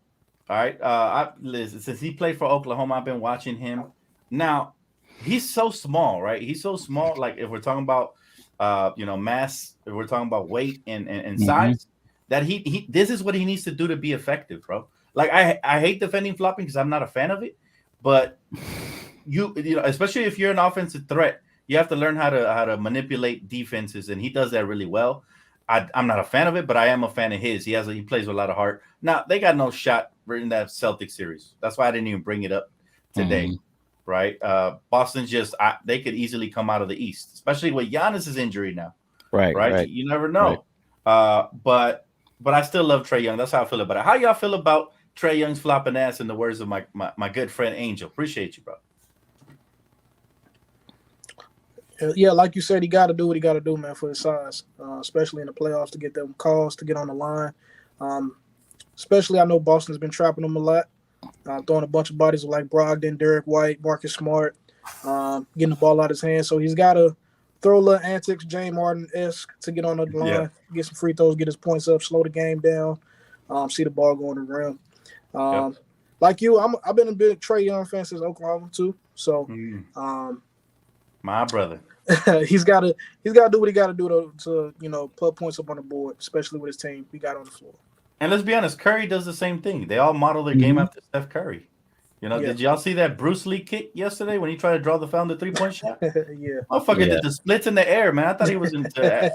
All right. Listen, since he played for Oklahoma, I've been watching him. Now, he's so small, right? He's so small. Like if we're talking about, mass, if we're talking about weight and size, that this is what he needs to do to be effective, bro. Like I hate defending flopping because I'm not a fan of it, but especially if you're an offensive threat, you have to learn how to manipulate defenses, and he does that really well. I'm not a fan of it, but I am a fan of his. He plays with a lot of heart. Now they got no shot in that Celtics series. That's why I didn't even bring it up today, right? Boston they could easily come out of the East, especially with Giannis's injury now. Right. You never know. Right. But I still love Trae Young. That's how I feel about it. How y'all feel about Trae Young's flopping ass, in the words of my good friend Angel? Appreciate you, bro. Yeah, like you said, he got to do what he got to do, man, for his size, especially in the playoffs to get them calls, to get on the line. Especially, I know Boston's been trapping him a lot, throwing a bunch of bodies like Brogdon, Derek White, Marcus Smart, getting the ball out of his hands. So he's got to throw a little antics, James Harden-esque, to get on the line, get some free throws, get his points up, slow the game down, see the ball go in the rim. Like you, I've been a big Trae Young fan since Oklahoma too. So, my brother. he's got to do what he got to do to put points up on the board, especially with his team he got on the floor. And let's be honest, Curry does the same thing. They all model their game after Steph Curry. Did y'all see that Bruce Lee kick yesterday when he tried to draw the foul in the 3-point shot? Motherfucker did the splits in the air, man. I thought he was into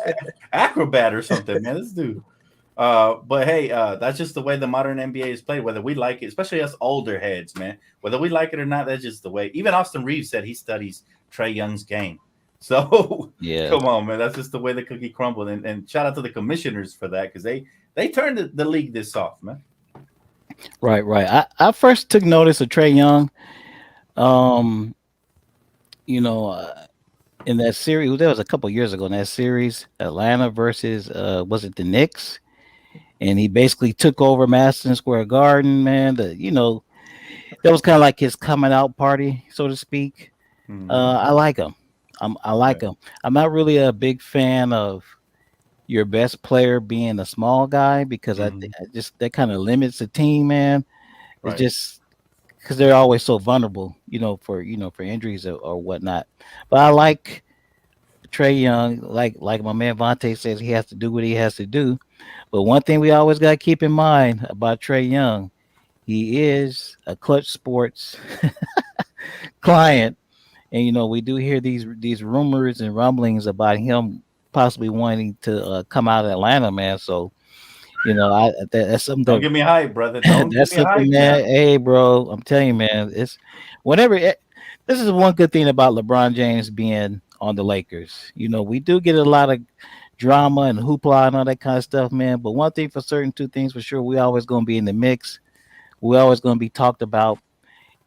acrobat or something, man. This dude. But hey, that's just the way the modern NBA is played, whether we like it, especially us older heads, man. Whether we like it or not, that's just the way. Even Austin Reeves said he studies Trae Young's game. So come on, man. That's just the way the cookie crumbled. And shout out to the commissioners for that, because they turned the league this soft, man. Right. I first took notice of Trae Young you know, in that series, that was a couple years ago. In that series, Atlanta versus was it the Knicks? And he basically took over Madison Square Garden. Man, that was kind of like his coming out party, so to speak. Mhm. I like him. I Yeah. like him. I'm not really a big fan of your best player being a small guy because Mhm. I just that kind of limits the team, man. It's Right. just because they're always so vulnerable, for injuries or whatnot. But I like Trae Young, like my man Vontae says, he has to do what he has to do. But one thing we always got to keep in mind about Trae Young, he is a Clutch Sports client, and we do hear these rumors and rumblings about him possibly wanting to come out of Atlanta, man. So that's something Don't get me hype, brother. Don't get that's me something, hype man. now. Hey, bro, I'm telling you, man. It's whenever this is one good thing about LeBron James being on the Lakers. We do get a lot of drama and hoopla and all that kind of stuff, man. But one thing for certain, two things for sure, we always gonna be in the mix. We always gonna be talked about,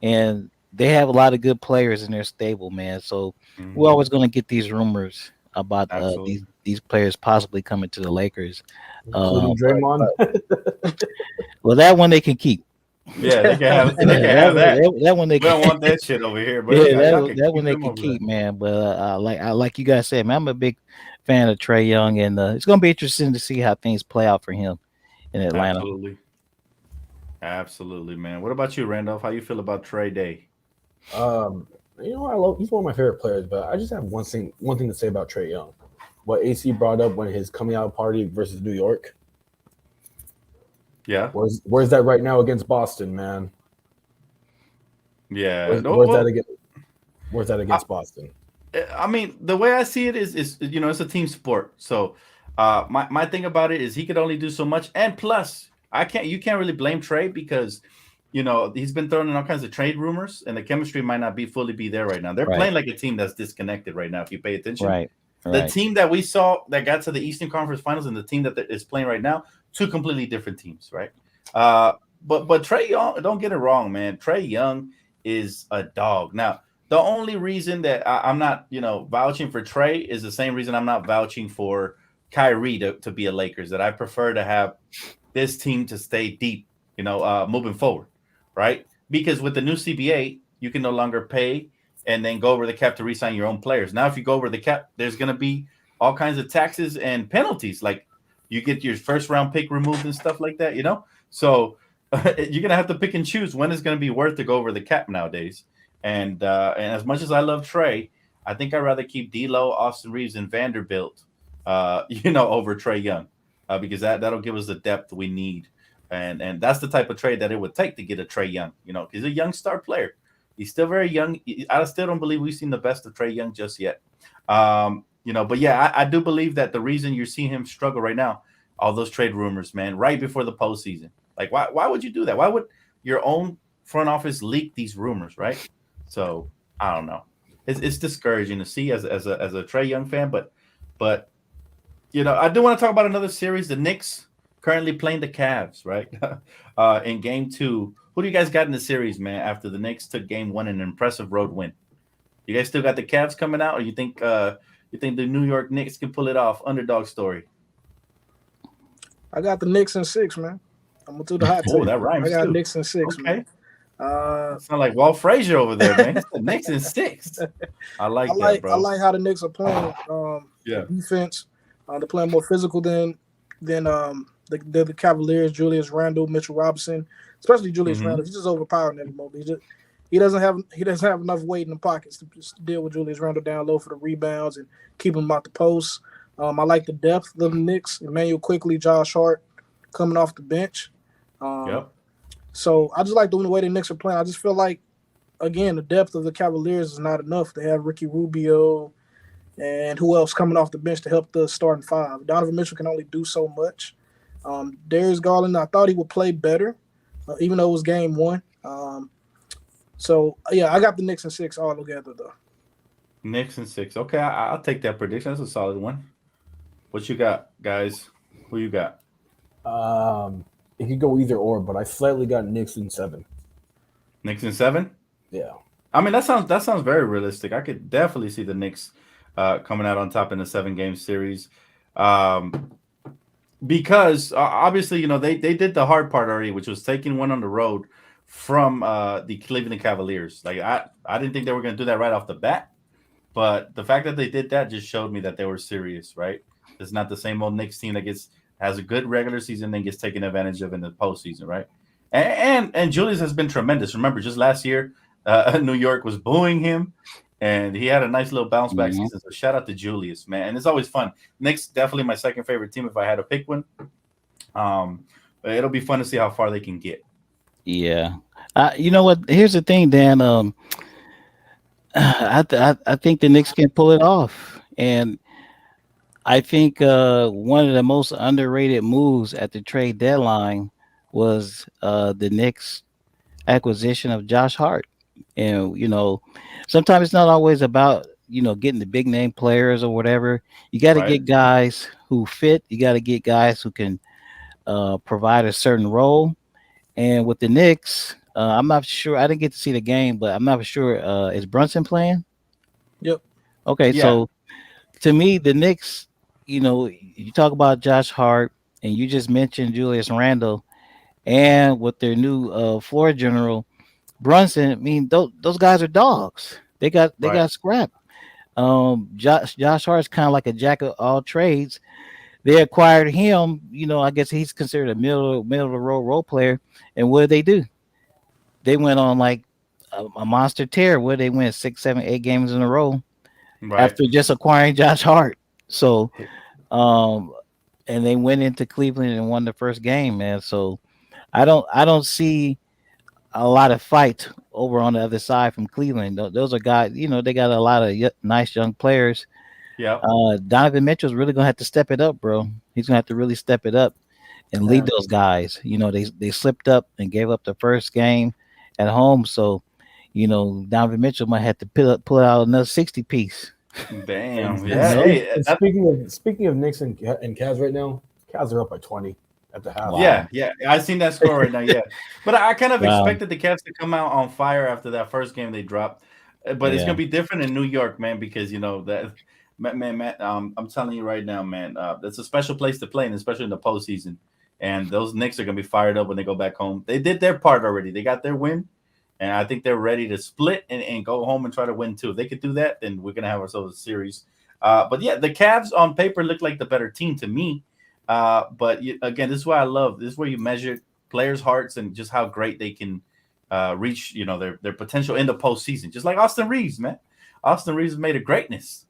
and they have a lot of good players in their stable, man. So we're Mhm. always gonna get these rumors about these Absolutely. these players possibly coming to the Lakers. including But Draymond. well, that one they can keep. Yeah, they can have. They Yeah, can have that. that one they We can. don't want that shit over here, but Yeah, y'all can that one keep they them can over there. keep, man. But like you guys said, man, I'm a big fan of Trae Young, and it's gonna be interesting to see how things play out for him in Atlanta. Absolutely. Absolutely, man. What about you, Randolph? How you feel about Trey Day? Um, I love. He's one of my favorite players, but I just have one thing to say about Trae Young. What AC brought up when his coming out party versus New York. Yeah. Where's that right now against Boston, man? Yeah. Where's, No, where's that well, against Where's that I, against Boston? I mean, the way I see it is it's a team sport. So, my thing about it is he could only do so much, and plus, you can't really blame Trey because, he's been thrown in all kinds of trade rumors, and the chemistry might not fully be there right now. They're Right, playing like a team that's disconnected right now. If you pay attention, right, the right. team that we saw that got to the Eastern Conference Finals and the team that is playing right now, two completely different teams, right? Uh, but Trey Young, don't get it wrong, man. Trey Young is a dog. Now, the only reason that I'm not, vouching for Trey is the same reason I'm not vouching for Kyrie to be a Lakers. That I prefer to have this team to stay deep, moving forward, right? Because with the new CBA, you can no longer pay and then go over the cap to re-sign your own players. Now, if you go over the cap, there's going to be all kinds of taxes and penalties, like you get your first round pick removed and stuff like that. So you're going to have to pick and choose when it's going to be worth to go over the cap nowadays. And as much as I love Trey, I think I'd rather keep D'Lo, Austin Reeves, and Vanderbilt, over Trey Young, because that'll give us the depth we need, and that's the type of trade that it would take to get a Trey Young. Because he's a young star player. He's still very young. I still don't believe we've seen the best of Trey Young just yet. But yeah, I do believe that the reason you're seeing him struggle right now, all those trade rumors, man, right before the postseason. Like, why would you do that? Why would your own front office leak these rumors, right? So I don't know. It's discouraging to see as a Trey Young fan, but I do want to talk about another series. The Knicks currently playing the Cavs, right? In game two. Who do you guys got in the series, man? After the Knicks took game one, an impressive road win. You guys still got the Cavs coming out, or you think the New York Knicks can pull it off? Underdog story. I got the Knicks in 6, man. I'm gonna do the hot Oh, take. that I rhymes got too. Knicks in 6, man. Okay. Uh, Sound like Walt Frazier over there, man. He's the Knicks in 6. I I like that, like I bro. like how the Knicks are playing. Yeah. Defense. They're playing more physical than the Cavaliers. Julius Randle, Mitchell Robinson, especially Julius Mm-hmm. Randle. He's just overpowering at the moment. He doesn't have enough weight in the pockets to just deal with Julius Randle down low for the rebounds and keep him out the post. I like the depth of the Knicks. Emmanuel Quickly, Josh Hart coming off the bench. Um, Yep. so I just like the way the Knicks are playing. I just feel like, again, the depth of the Cavaliers is not enough. They have Ricky Rubio and who else coming off the bench to help the starting five. Donovan Mitchell can only do so much. Darius Garland, I thought he would play better, even though it was game one. Yeah, I got the Knicks in 6 all together, though. Knicks in 6. Okay, I'll take that prediction. That's a solid one. What you got, guys? Who you got? It could go either or, but I slightly got Knicks in 7. Knicks in 7? Yeah. I mean, that sounds very realistic. I could definitely see the Knicks coming out on top in a 7 game series. Um, because obviously, they did the hard part already, which was taking one on the road from the Cleveland Cavaliers. Like I didn't think they were going to do that right off the bat, but the fact that they did that just showed me that they were serious, right? It's not the same old Knicks team that has a good regular season and gets taken advantage of in the postseason, right? And Julius has been tremendous. Remember, just last year, New York was booing him, and he had a nice little bounce back Mhm. season. So shout out to Julius, man. And it's always fun. Knicks definitely my second favorite team if I had to pick one. But it'll be fun to see how far they can get. Yeah. You know what? Here's the thing, Dan. I think the Knicks can pull it off, and I think one of the most underrated moves at the trade deadline was the Knicks acquisition of Josh Hart. And sometimes it's not always about getting the big name players or whatever. You got to Right, get guys who fit. You got to get guys who can provide a certain role. And with the Knicks, I'm not sure. I didn't get to see the game, but I'm not sure. Is Brunson playing? Yep. Okay, yeah, so to me, the Knicks, you talk about Josh Hart, and you just mentioned Julius Randle, and with their new floor general Brunson. I mean, those guys are dogs. They right, got scrap. Josh Hart's kind of like a jack of all trades. They acquired him. I guess he's considered a middle of the road role player. And what did they do? They went on like a monster tear where they went 6, 7, 8 games in a row right. after just acquiring Josh Hart. So, um, and they went into Cleveland and won the first game, man. So I don't see a lot of fight over on the other side from Cleveland. Those are guys, they got a lot of nice young players. Yep. Donovan Mitchell's really gonna have to step it up, bro. He's gonna have to really step it up and lead Yeah. those guys. They slipped up and gave up the first game at home, so Donovan Mitchell might have to pull out another 60 piece. And Damn. and, Yeah. Yeah. speak, Hey, and speaking of Knicks and Cavs right now, Cavs are up by 20 at the half. Wow, yeah. I seen that score right now. Yeah, but I kind of wow, expected the Cavs to come out on fire after that first game they dropped. But it's yeah, gonna be different in New York, man, because that man. I'm telling you right now, man. That's a special place to play, and especially in the postseason. And those Knicks are gonna be fired up when they go back home. They did their part already. They got their win, and I think they're ready to split and go home and try to win too. If they could do that, then we're gonna have ourselves a series. But yeah, the Cavs on paper look like the better team to me. But again, this is why I love. This is where you measure players' hearts and just how great they can reach. Their potential in the postseason. Just like Austin Reeves, man. Austin Reeves made a greatness.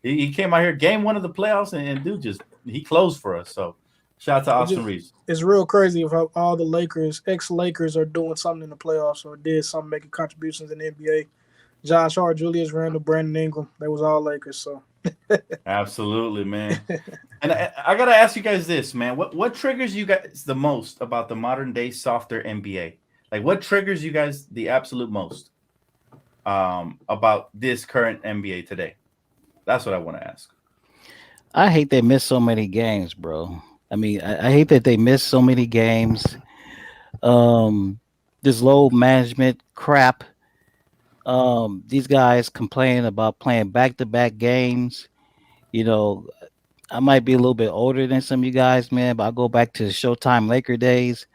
He came out here game one of the playoffs and dude just he closed for us. So shout out to It Austin just, Reeves. it's real crazy of how all the Lakers, ex-Lakers, are doing something in the playoffs or did something, making contributions in the NBA. Josh Hart, Julius Randle, Brandon Ingram, they was all Lakers. So Absolutely, man. And I gotta ask you guys this, man. What triggers you guys the most about the modern day softer NBA? Like, what triggers you guys the absolute most about this current NBA today? That's what I want to ask. I hate they miss so many games, bro. I mean, I hate that they miss so many games. Um, this low management crap. These guys complain about playing back to back games. You know, I might be a little bit older than some of you guys, man, but I go back to the Showtime Laker days.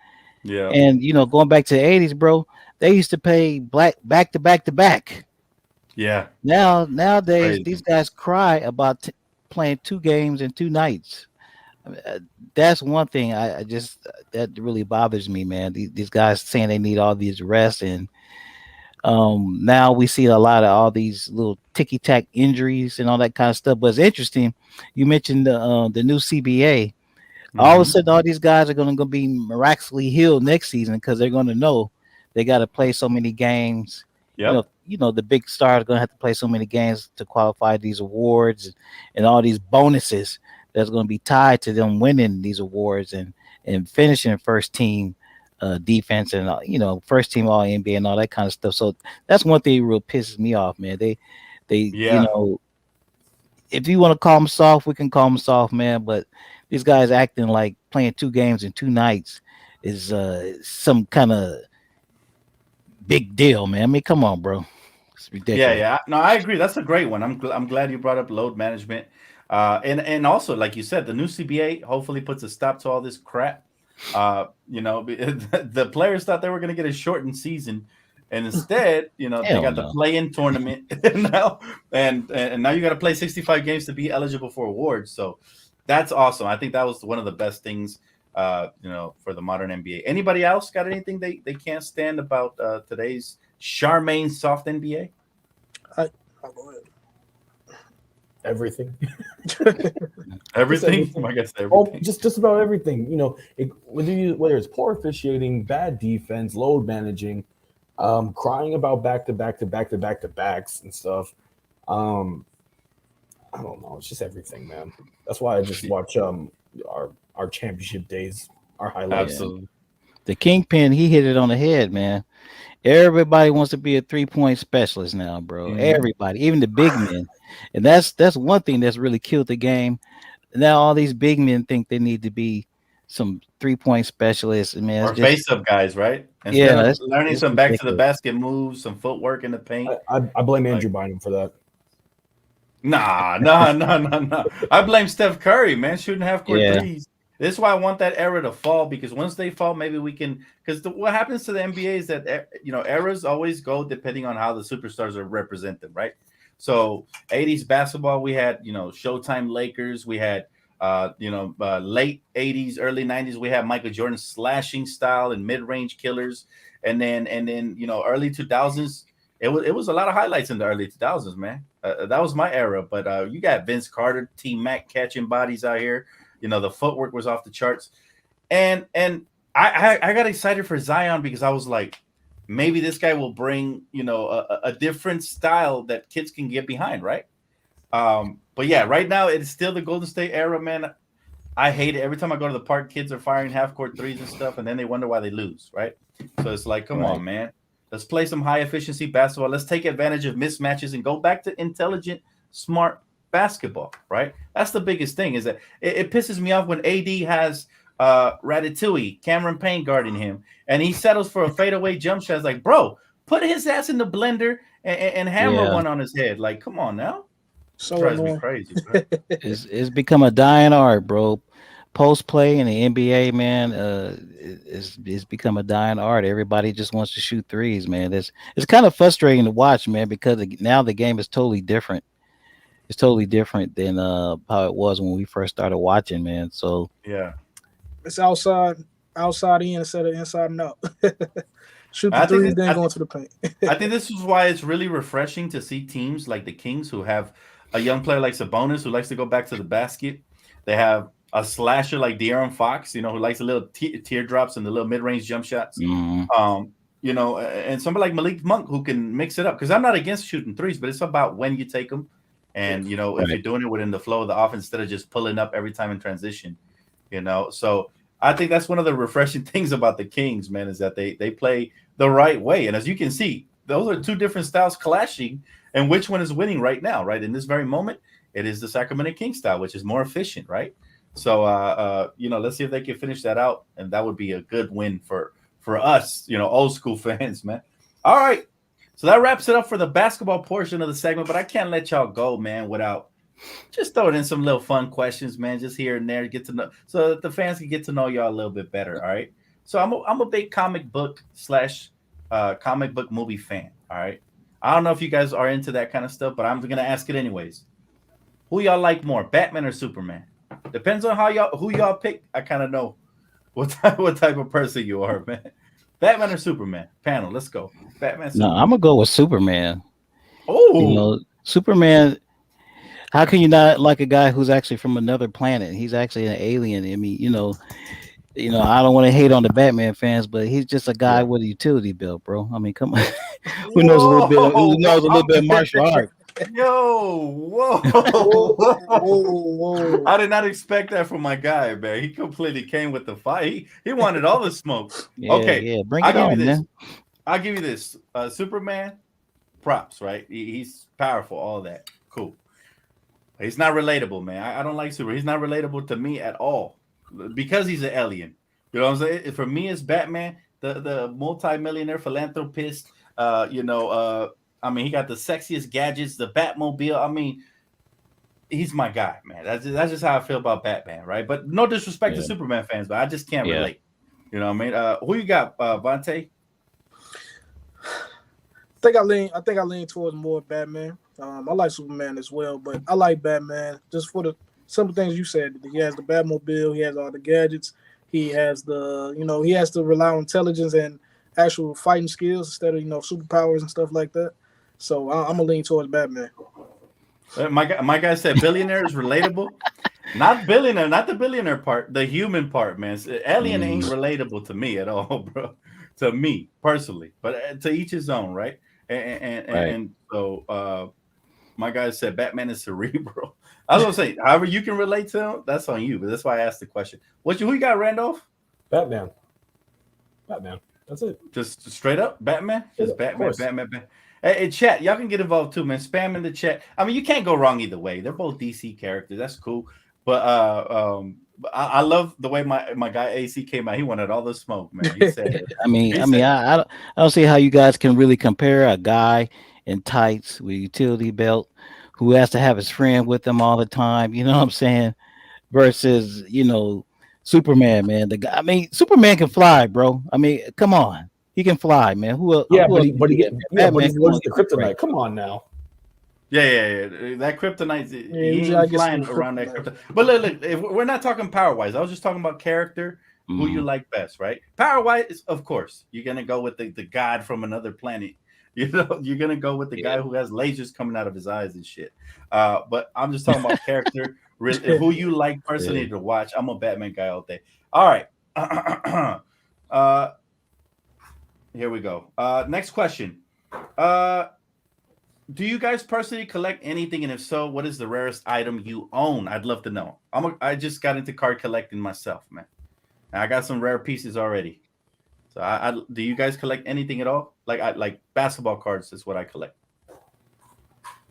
Yeah, And going back to the 80s, bro, they used to play back to back to back. yeah, Nowadays, these crazy. guys cry about playing 2 games in 2 nights. That's one thing I just that really bothers me, man. These guys saying they need all these rest, and now we see a lot of all these little ticky tack injuries and all that kind of stuff. But it's interesting. You mentioned the new CBA. All of a Mm-hmm. sudden, all these guys are going to be miraculously healed next season because they're going to know they got to play so many games. Yep. The big stars are going to have to play so many games to qualify these awards and all these bonuses that's going to be tied to them winning these awards and finishing first team defense and first team all NBA and all that kind of stuff. So that's one thing that real pisses me off, man. They Yeah. if you want to call them soft, we can call them soft, man. But these guys acting like playing 2 games in 2 nights is some kind of big deal, man. I mean, come on, bro. It's ridiculous. Yeah. No, I agree. That's a great one. I'm glad you brought up load management. And also, like you said, the new CBA hopefully puts a stop to all this crap. The players thought they were going to get a shortened season, and instead, they Hell got the no. play-in tournament now, and now you got to play 65 games to be eligible for awards. So that's awesome. I think that was one of the best things, for the modern NBA. Anybody else got anything they can't stand about today's Charmaine soft NBA? I'll go ahead. Everything. Everything. everything. I guess Oh, everything. just about everything. Whether it's poor officiating, bad defense, load managing, crying about back-to-backs and stuff. I don't know. It's just everything, man. That's why I just watch our championship days, our highlights. Absolutely. The Kingpin, he hit it on the head, man. Everybody wants to be a 3-point specialist now, bro. Mhm. Everybody, even the big men. And that's one thing that's really killed the game. Now all these big men think they need to be some 3-point specialists. And man, Or it's just face-up guys, right? Instead yeah, of it's, learning it's some back to the ridiculous. basket moves, some footwork in the paint. I blame Andrew Bynum for that. Nah. I blame Steph Curry, man, shooting half-court Yeah. threes. This is why I want that era to fall, because once they fall, maybe we can. Because what happens to the NBA is that eras always go depending on how the superstars are represented, right? So 80s basketball, we had Showtime Lakers, we had late 80s, early 90s, we had Michael Jordan's slashing style and mid-range killers, and then early 2000s. It was a lot of highlights in the early 2000s, man. That was my era. But you got Vince Carter, T Mac catching bodies out here. The footwork was off the charts, and I got excited for Zion because I was like, maybe this guy will bring a different style that kids can get behind, right? But yeah, right now it's still the Golden State era, man. I hate it. Every time I go to the park, kids are firing half-court threes and stuff, and then they wonder why they lose, right? So it's like, come on, man. Let's play some high-efficiency basketball. Let's take advantage of mismatches and go back to intelligent, smart basketball, right? That's the biggest thing, is that it pisses me off when AD has Ratatouille, Cameron Payne guarding him, and he settles for a fadeaway jump shot. It's like, bro, put his ass in the blender and hammer one on his head. Like, come on now. So Drives me annoying. crazy, bro. It's become a dying art, bro. Post play in the NBA, man, it's become a dying art. Everybody just wants to shoot threes, man. It's kind of frustrating to watch, man, because now the game is totally different. It's totally different than how it was when we first started watching, man. So yeah, It's outside in instead of inside and out. Shoot the I think three, then go into the paint. I think this is why it's really refreshing to see teams like the Kings, who have a young player like Sabonis who likes to go back to the basket. They have a slasher like De'Aaron Fox, who likes the little teardrops and the little mid-range jump shots. And somebody like Malik Monk who can mix it up. Because I'm not against shooting threes, but it's about when you take them. And, if you're doing it within the flow of the offense instead of just pulling up every time in transition, So I think that's one of the refreshing things about the Kings, man, is that they play the right way. And as you can see, those are two different styles clashing. And which one is winning right now, right? In this very moment, it is the Sacramento Kings style, which is more efficient, right? So, let's see if they can finish that out. And that would be a good win for us, old school fans, man. All right. So that wraps it up for the basketball portion of the segment, but I can't let y'all go, man, without just throwing in some little fun questions, man, just here and there, get to know, so that the fans can get to know y'all a little bit better, all right? So I'm a big comic book movie fan, all right? I don't know if you guys are into that kind of stuff, but I'm going to ask it anyways. Who y'all like more, Batman or Superman? Depends on who y'all pick. I kind of know what type of person you are, man. Batman or Superman? Panel, let's go. Batman, Superman. No, I'm gonna go with Superman. Oh, Superman. How can you not like a guy who's actually from another planet? He's actually an alien. I mean, I don't want to hate on the Batman fans, but he's just a guy with a utility belt, bro. I mean, come on. Who knows a little bit of martial art? Yo, whoa. Whoa. I did not expect that from my guy, man. He completely came with the fight. He wanted all the smoke. Yeah, bring it on, man. I'll give you this. Superman, props, right? He's powerful, all that. Cool. He's not relatable, man. I don't like Superman. He's not relatable to me at all because he's an alien. You know what I'm saying? For me, it's Batman, the multi-millionaire philanthropist, I mean, he got the sexiest gadgets, the Batmobile. I mean, he's my guy, man. That's just how I feel about Batman, right? But no disrespect to Superman fans, but I just can't relate. You know what I mean? Who you got, Vontae? I think I lean towards more Batman. I like Superman as well, but I like Batman just for the simple things you said. He has the Batmobile, he has all the gadgets, he has he has to rely on intelligence and actual fighting skills instead of superpowers and stuff like that. So I'm gonna lean towards Batman. My guy said billionaire is relatable. Not billionaire, not the billionaire part, the human part, man. Alien ain't relatable to me at all, bro. To me personally, but to each his own, right? And so my guy said Batman is cerebral. I was gonna say, however you can relate to him, that's on you. But that's why I asked the question. Who you got, Randolph? Batman. That's it. Just straight up Batman. Just Batman. Hey, chat, y'all can get involved too, man. Spam in the chat. I mean, you can't go wrong either way. They're both DC characters. That's cool. But I love the way my guy AC came out. He wanted all the smoke, man. He said, I don't see how you guys can really compare a guy in tights with a utility belt who has to have his friend with him all the time. You know what I'm saying? Versus Superman, man. The guy. I mean, Superman can fly, bro. I mean, come on, he can fly, man. But he loses the kryptonite. Right. Come on now. Yeah. That kryptonite, he ain't flying around that kryptonite. But look, if we're not talking power wise. I was just talking about character, who you like best, right? Power wise, of course, you're gonna go with the god from another planet. You're gonna go with the guy who has lasers coming out of his eyes and shit. But I'm just talking about character, who you like personally to watch. I'm a Batman guy all day. All right. Here we go. Next question. Do you guys personally collect anything, and if so, what is the rarest item you own? I'd love to know. I just got into card collecting myself, man. And I got some rare pieces already. So do you guys collect anything at all? Like basketball cards is what I collect.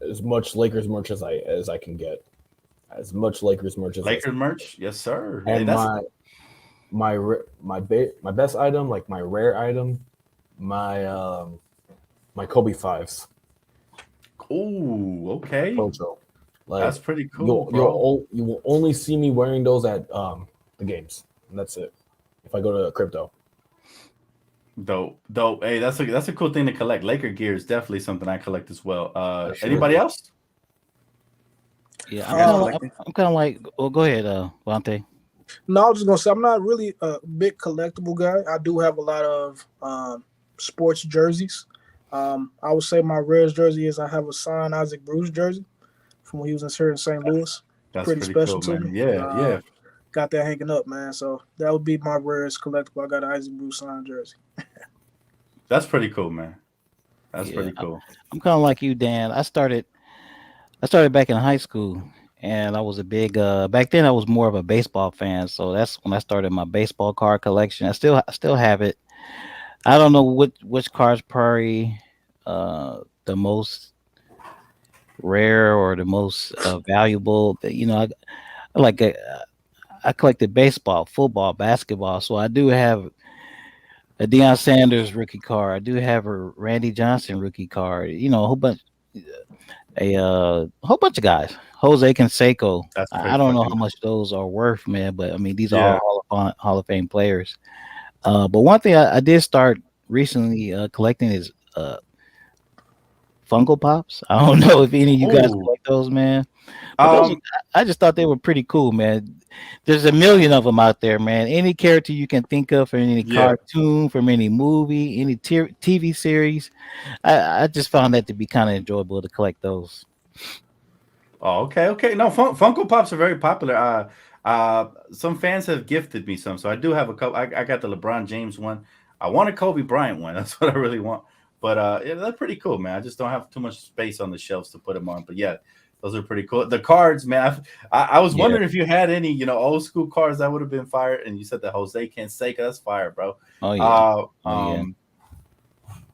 As much Lakers merch as I can get. As much Lakers merch as Lakers merch, yes sir. And my best item, like my rare item, my Kobe 5s. Oh, okay. Photo. That's pretty cool. You will only see me wearing those at the games, and that's it. If I go to crypto. Dope. Hey, that's a cool thing to collect. Laker gear is definitely something I collect as well. Anybody else? Yeah, I'm kind of like. Well, go ahead, Vontae. No, I was just gonna say I'm not really a big collectible guy. I do have a lot of sports jerseys. I would say my rarest jersey is I have a signed Isaac Bruce jersey from when he was here in St. Louis. That's pretty special cool, to me. Yeah. Got that hanging up, man. So that would be my rarest collectible. I got an Isaac Bruce signed jersey. That's pretty cool, man. That's pretty cool. I'm kind of like you, Dan. I started back in high school, and I was a big. Back then, I was more of a baseball fan, so that's when I started my baseball card collection. I still have it. I don't know which card's probably the most rare or the most valuable. I collected baseball, football, basketball, so I do have a Deion Sanders rookie card. I do have a Randy Johnson rookie card. A whole bunch of guys. Jose Canseco. I don't know how much those are worth, man, but I mean these are all Hall of Fame players. But one thing I did start recently collecting is Funko Pops. I don't know if any of you guys collect those, man. I just thought they were pretty cool, man. There's a million of them out there, man. Any character you can think of from any cartoon, from any movie, any TV series. I just found that to be kind of enjoyable to collect those. Oh, okay. No, Funko Pops are very popular. Some fans have gifted me some, so I do have a couple. I got the LeBron James one. I want a Kobe Bryant one. That's what I really want. But that's pretty cool, man. I just don't have too much space on the shelves to put them on. But yeah, those are pretty cool. The cards, man. I was wondering if you had any, old school cards that would have been fire. And you said the Jose Canseco, that's fire, bro. Oh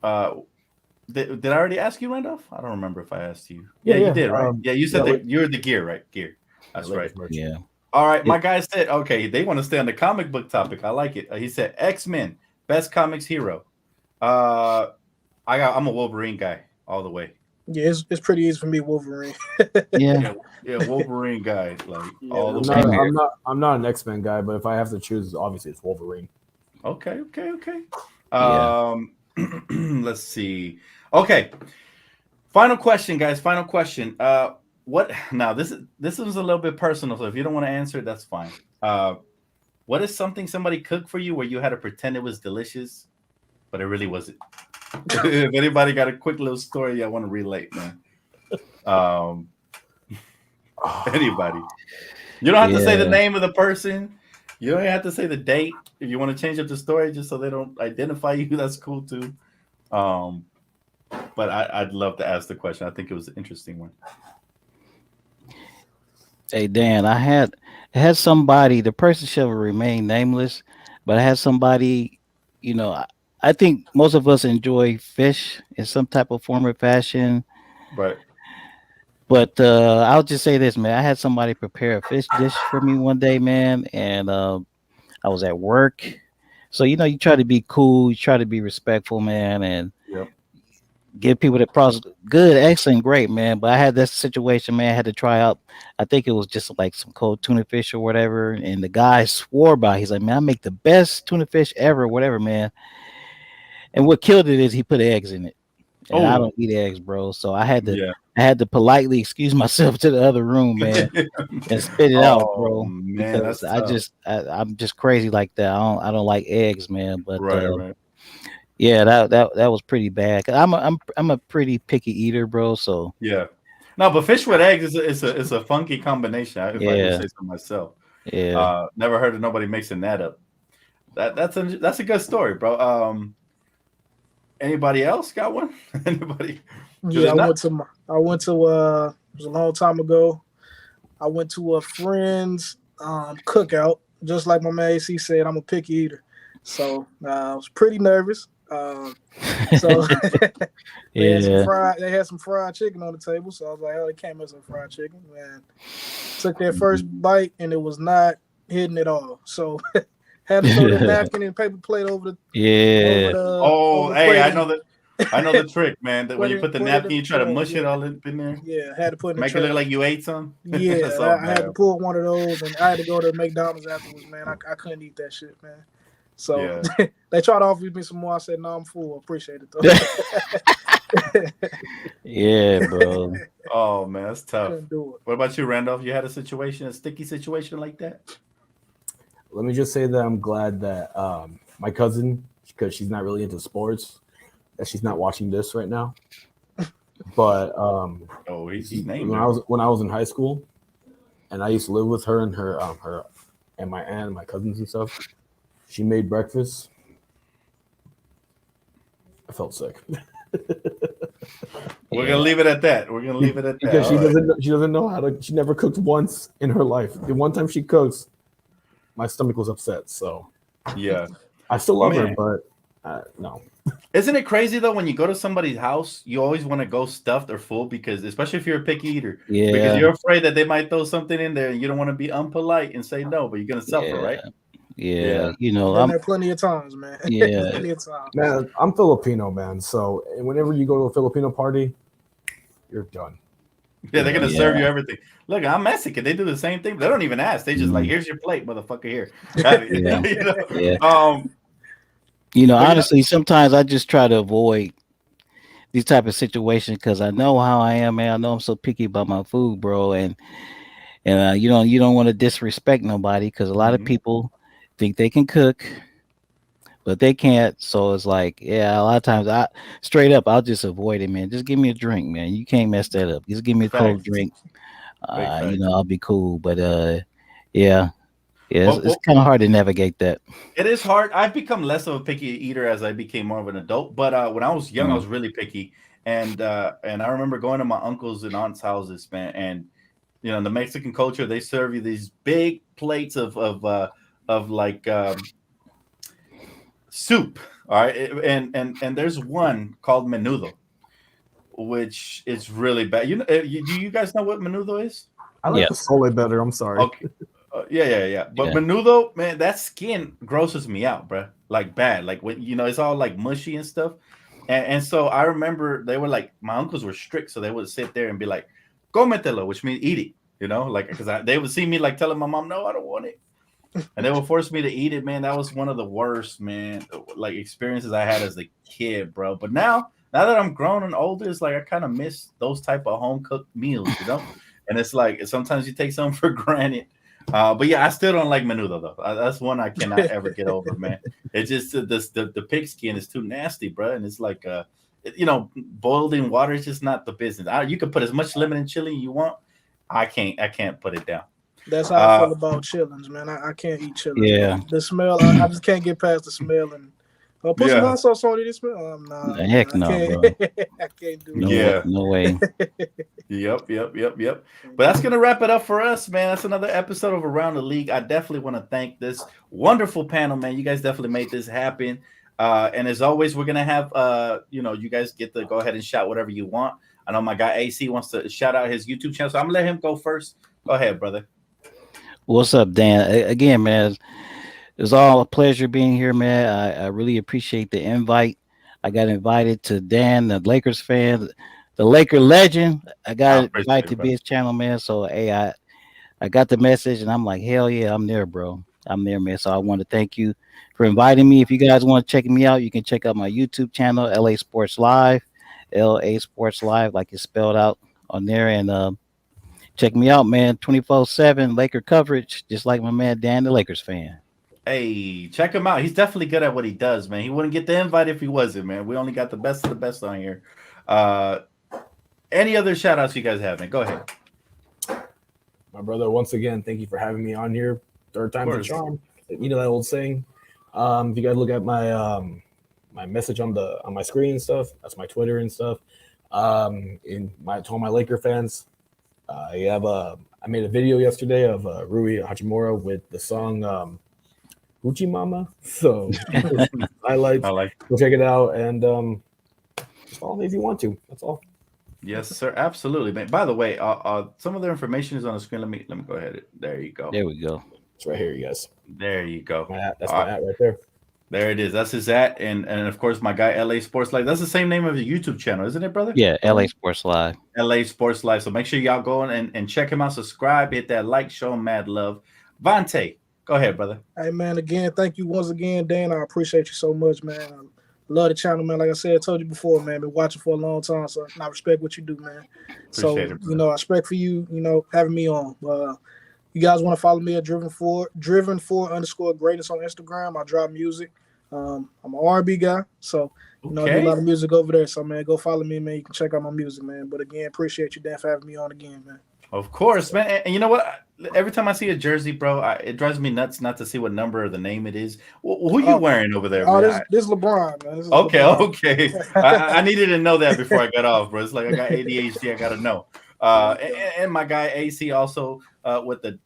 yeah. Did I already ask you, Randolph? I don't remember if I asked you. Yeah, you did, right? You said you're the gear, right? Gear. That's right. Yeah. All right, my guy said, okay, they want to stay on the comic book topic. I like it. He said X-Men, best comics hero. I'm a Wolverine guy all the way. Yeah, it's pretty easy for me, Wolverine. Yeah. Yeah, Wolverine guy, like Yeah, all the I'm way. not, I'm not an X-Men guy, but if I have to choose, obviously it's Wolverine. Okay. Yeah. Let's see. Okay, final question, guys. Final question. What now? This is a little bit personal, so if you don't want to answer it, that's fine. What is something somebody cooked for you where you had to pretend it was delicious, but it really wasn't? If anybody got a quick little story I want to relate, man. Anybody? You don't have to say the name of the person. You don't even have to say the date. If you want to change up the story just so they don't identify you, that's cool too. But I'd love to ask the question. I think it was an interesting one. Hey Dan, I had somebody. The person shall remain nameless, but I had somebody. You know, I think most of us enjoy fish in some type of form or fashion. Right. But I'll just say this, man. I had somebody prepare a fish dish for me one day, man, and I was at work. So you try to be cool, you try to be respectful, man, and Yep. give people that process good, excellent, great, man. But I had this situation, man. I had to try out. I think it was just like some cold tuna fish or whatever, and the guy swore by. He's like, man, I make the best tuna fish ever, whatever, man. And what killed it is he put eggs in it, and I Oh, don't eat eggs, bro. So I had to politely excuse myself to the other room, man, yeah. and spit it out, Oh bro, man, because that's tough. I'm just crazy like that. I don't like eggs, man. But Right. yeah, that was pretty bad. 'Cause I'm a pretty picky eater, bro. So Yeah. No, but fish with eggs is a funky combination. If I do yeah, say so myself. yeah, Never heard of nobody mixing that up. That's a good story, bro. Anybody else got one? Anybody? Because Yeah, it's not. I went to it was a long time ago. I went to a friend's cookout. Just like my man AC said, I'm a picky eater, so I was pretty nervous. So yeah, they had some fried chicken on the table, so I was like, oh, they came with some fried chicken. Man, took that first bite and it was not hitting at all. So had to throw that napkin and paper plate over yeah. Oh, the hey, plate. I know the trick, man. That when you put the Put it napkin, in you try to the mush tray, it all in there, yeah, had to put it in the make it tray. look like you ate some. Yeah, That's all I had to bad. pull one of those, and I had to go to McDonald's afterwards, man. I couldn't eat that shit, man. So Yeah. they tried to offer me some more. I said, no, I'm full. Appreciate it, though. Yeah, bro. Oh man, that's tough. Couldn't do it. What about you, Randolph? You had a sticky situation like that? Let me just say that I'm glad that my cousin, because she's not really into sports, that she's not watching this right now. But Oh, he named when her. I was in high school, and I used to live with her and her and my aunt and my cousins and stuff. She made breakfast. I felt sick We're gonna leave it at that. because All right. she doesn't know how to. She never cooked once in her life. The one time she cooks, my stomach was upset. So Yeah. I still love Man. her, but no. Isn't it crazy though when you go to somebody's house, you always want to go stuffed or full because especially if you're a picky eater, because Yeah, you're afraid that they might throw something in there and you don't want to be unpolite and say no, but you're gonna suffer, right? yeah. Been there plenty of times, man. Yeah. Plenty of times. Man, I'm Filipino, man. So whenever you go to a Filipino party, you're done. Yeah, they're gonna Yeah. serve you everything. Look, I'm Mexican. They do the same thing. They don't even ask. They just like, here's your plate, motherfucker. Here. Yeah. You know? Yeah. But Honestly, sometimes I just try to avoid these type of situations because I know how I am, man. I know I'm so picky about my food, bro, and you don't want to disrespect nobody because a lot of Mhm. people think they can cook, but they can't. So it's like, yeah, a lot of times I'll just avoid it, man. Just give me a drink, man. You can't mess that up. Just give me a cold Facts. drink. Big facts. I'll be cool. But yeah, it's Well, kind of hard to navigate that. it is hard. I've become less of a picky eater as I became more of an adult. But when I was young, I was really picky, and I remember going to my uncles and aunts' houses, man. And in the Mexican culture, they serve you these big plates of like soup. All right, and there's one called menudo, which is really bad. Do you guys know what menudo is? I like the Yes. sole better. I'm sorry. Okay. Yeah. But Yeah. menudo, man, that skin grosses me out, bro. Like bad. Like when it's all like mushy and stuff. And so I remember they were like, my uncles were strict, so they would sit there and be like, "Cometelo," which means eat it, you know, like because they would see me like telling my mom, "No, I don't want it," and they would force me to eat it. Man, that was one of the worst, man, like experiences I had as a kid, bro. But now that I'm grown and older, it's like I kind of miss those type of home cooked meals, you know. And it's like sometimes you take something for granted. But yeah, I still don't like menudo though. That's one I cannot ever get over, man. It's just the pig skin is too nasty, bro. And it's like you know, boiled in water is just not the business. You can put as much lemon and chili you want. I can't put it down. That's how I feel about chillings, man. I can't eat chillings. Yeah. The smell, I just can't get past the smell. And put some hot sauce on it. This smell, nah, Heck no, bro. I can't do it. Yeah. No way. Yep. But that's gonna wrap it up for us, man. That's another episode of Around the League. I definitely want to thank this wonderful panel, man. You guys definitely made this happen. And as always, we're gonna have you know, you guys get to go ahead and shout whatever you want. I know my guy AC wants to shout out his YouTube channel, so I'm gonna let him go first. Go ahead, brother. What's up, Dan? Again, man, it's all a pleasure being here, man. I really appreciate the invite. I got invited to Dan, the Lakers fan, the Laker legend. I got invited to be his channel, man. So, hey, I got the message, and I'm like, hell yeah, I'm there, bro. I'm there, man. So I want to thank you for inviting me. If you guys want to check me out, you can check out my YouTube channel, LA Sports Live, LA Sports Live, like it's spelled out on there. And check me out, man. 24/7 Laker coverage, just like my man Dan, the Lakers fan. Hey, check him out. He's definitely good at what he does, man. He wouldn't get the invite if he wasn't, man. We only got the best of the best on here. Any other shout outs you guys have, man? Go ahead. My brother, once again, thank you for having me on here. Third time's a charm. You know that old saying. If you guys look at my my message on my screen and stuff, that's my Twitter and stuff. To all my Laker fans, I made a video yesterday of Rui Hachimura with the song Gucci Mama. So highlights. Go check it out and just follow me if you want to. That's all. Yes, sir. Absolutely, man. By the way, some of the information is on the screen. Let me go ahead. There you go. There we go. It's right here, you guys. There you go. That's my hat right there. There it is. That's his at, and of course my guy LA Sports Live. That's the same name of the YouTube channel, isn't it, brother? Yeah, LA Sports Live. LA Sports Live. So make sure y'all go and check him out. Subscribe, hit that like, show him mad love. Vontae, go ahead, brother. Hey man, again, thank you once again, Dan. I appreciate you so much, man. I love the channel, man. Like I said, I told you before, man. Been watching for a long time, so I respect what you do, man. Appreciate it, you know, I respect for you, you know, having me on. You guys want to follow me at driven4_greatness on Instagram. I drop music. I'm an R&B guy, so you know, I do a lot of music over there. So man, go follow me, man. You can check out my music, man. But again, appreciate you, Dan, for having me on again, man. Of course, man. And you know what? Every time I see a jersey, bro, it drives me nuts not to see what number or the name it is. Who you wearing over there? This is LeBron, man. This is okay, LeBron. Okay. I needed to know that before I got off, bro. It's like I got ADHD. I got to know. And my guy AC also with the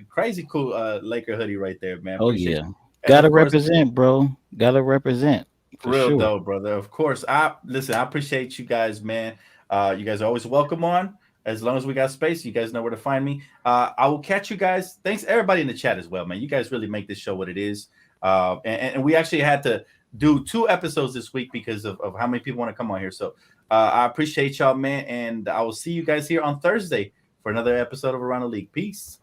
crazy cool Laker hoodie right there, man. Appreciate it. Gotta represent, bro. Gotta represent. Real though, brother. Of course. I appreciate you guys, man. You guys are always welcome on. As long as we got space, you guys know where to find me. I will catch you guys. Thanks everybody in the chat as well, man. You guys really make this show what it is. And we actually had to do 2 episodes this week because of how many people want to come on here. So I appreciate y'all, man. And I will see you guys here on Thursday for another episode of Around the League. Peace.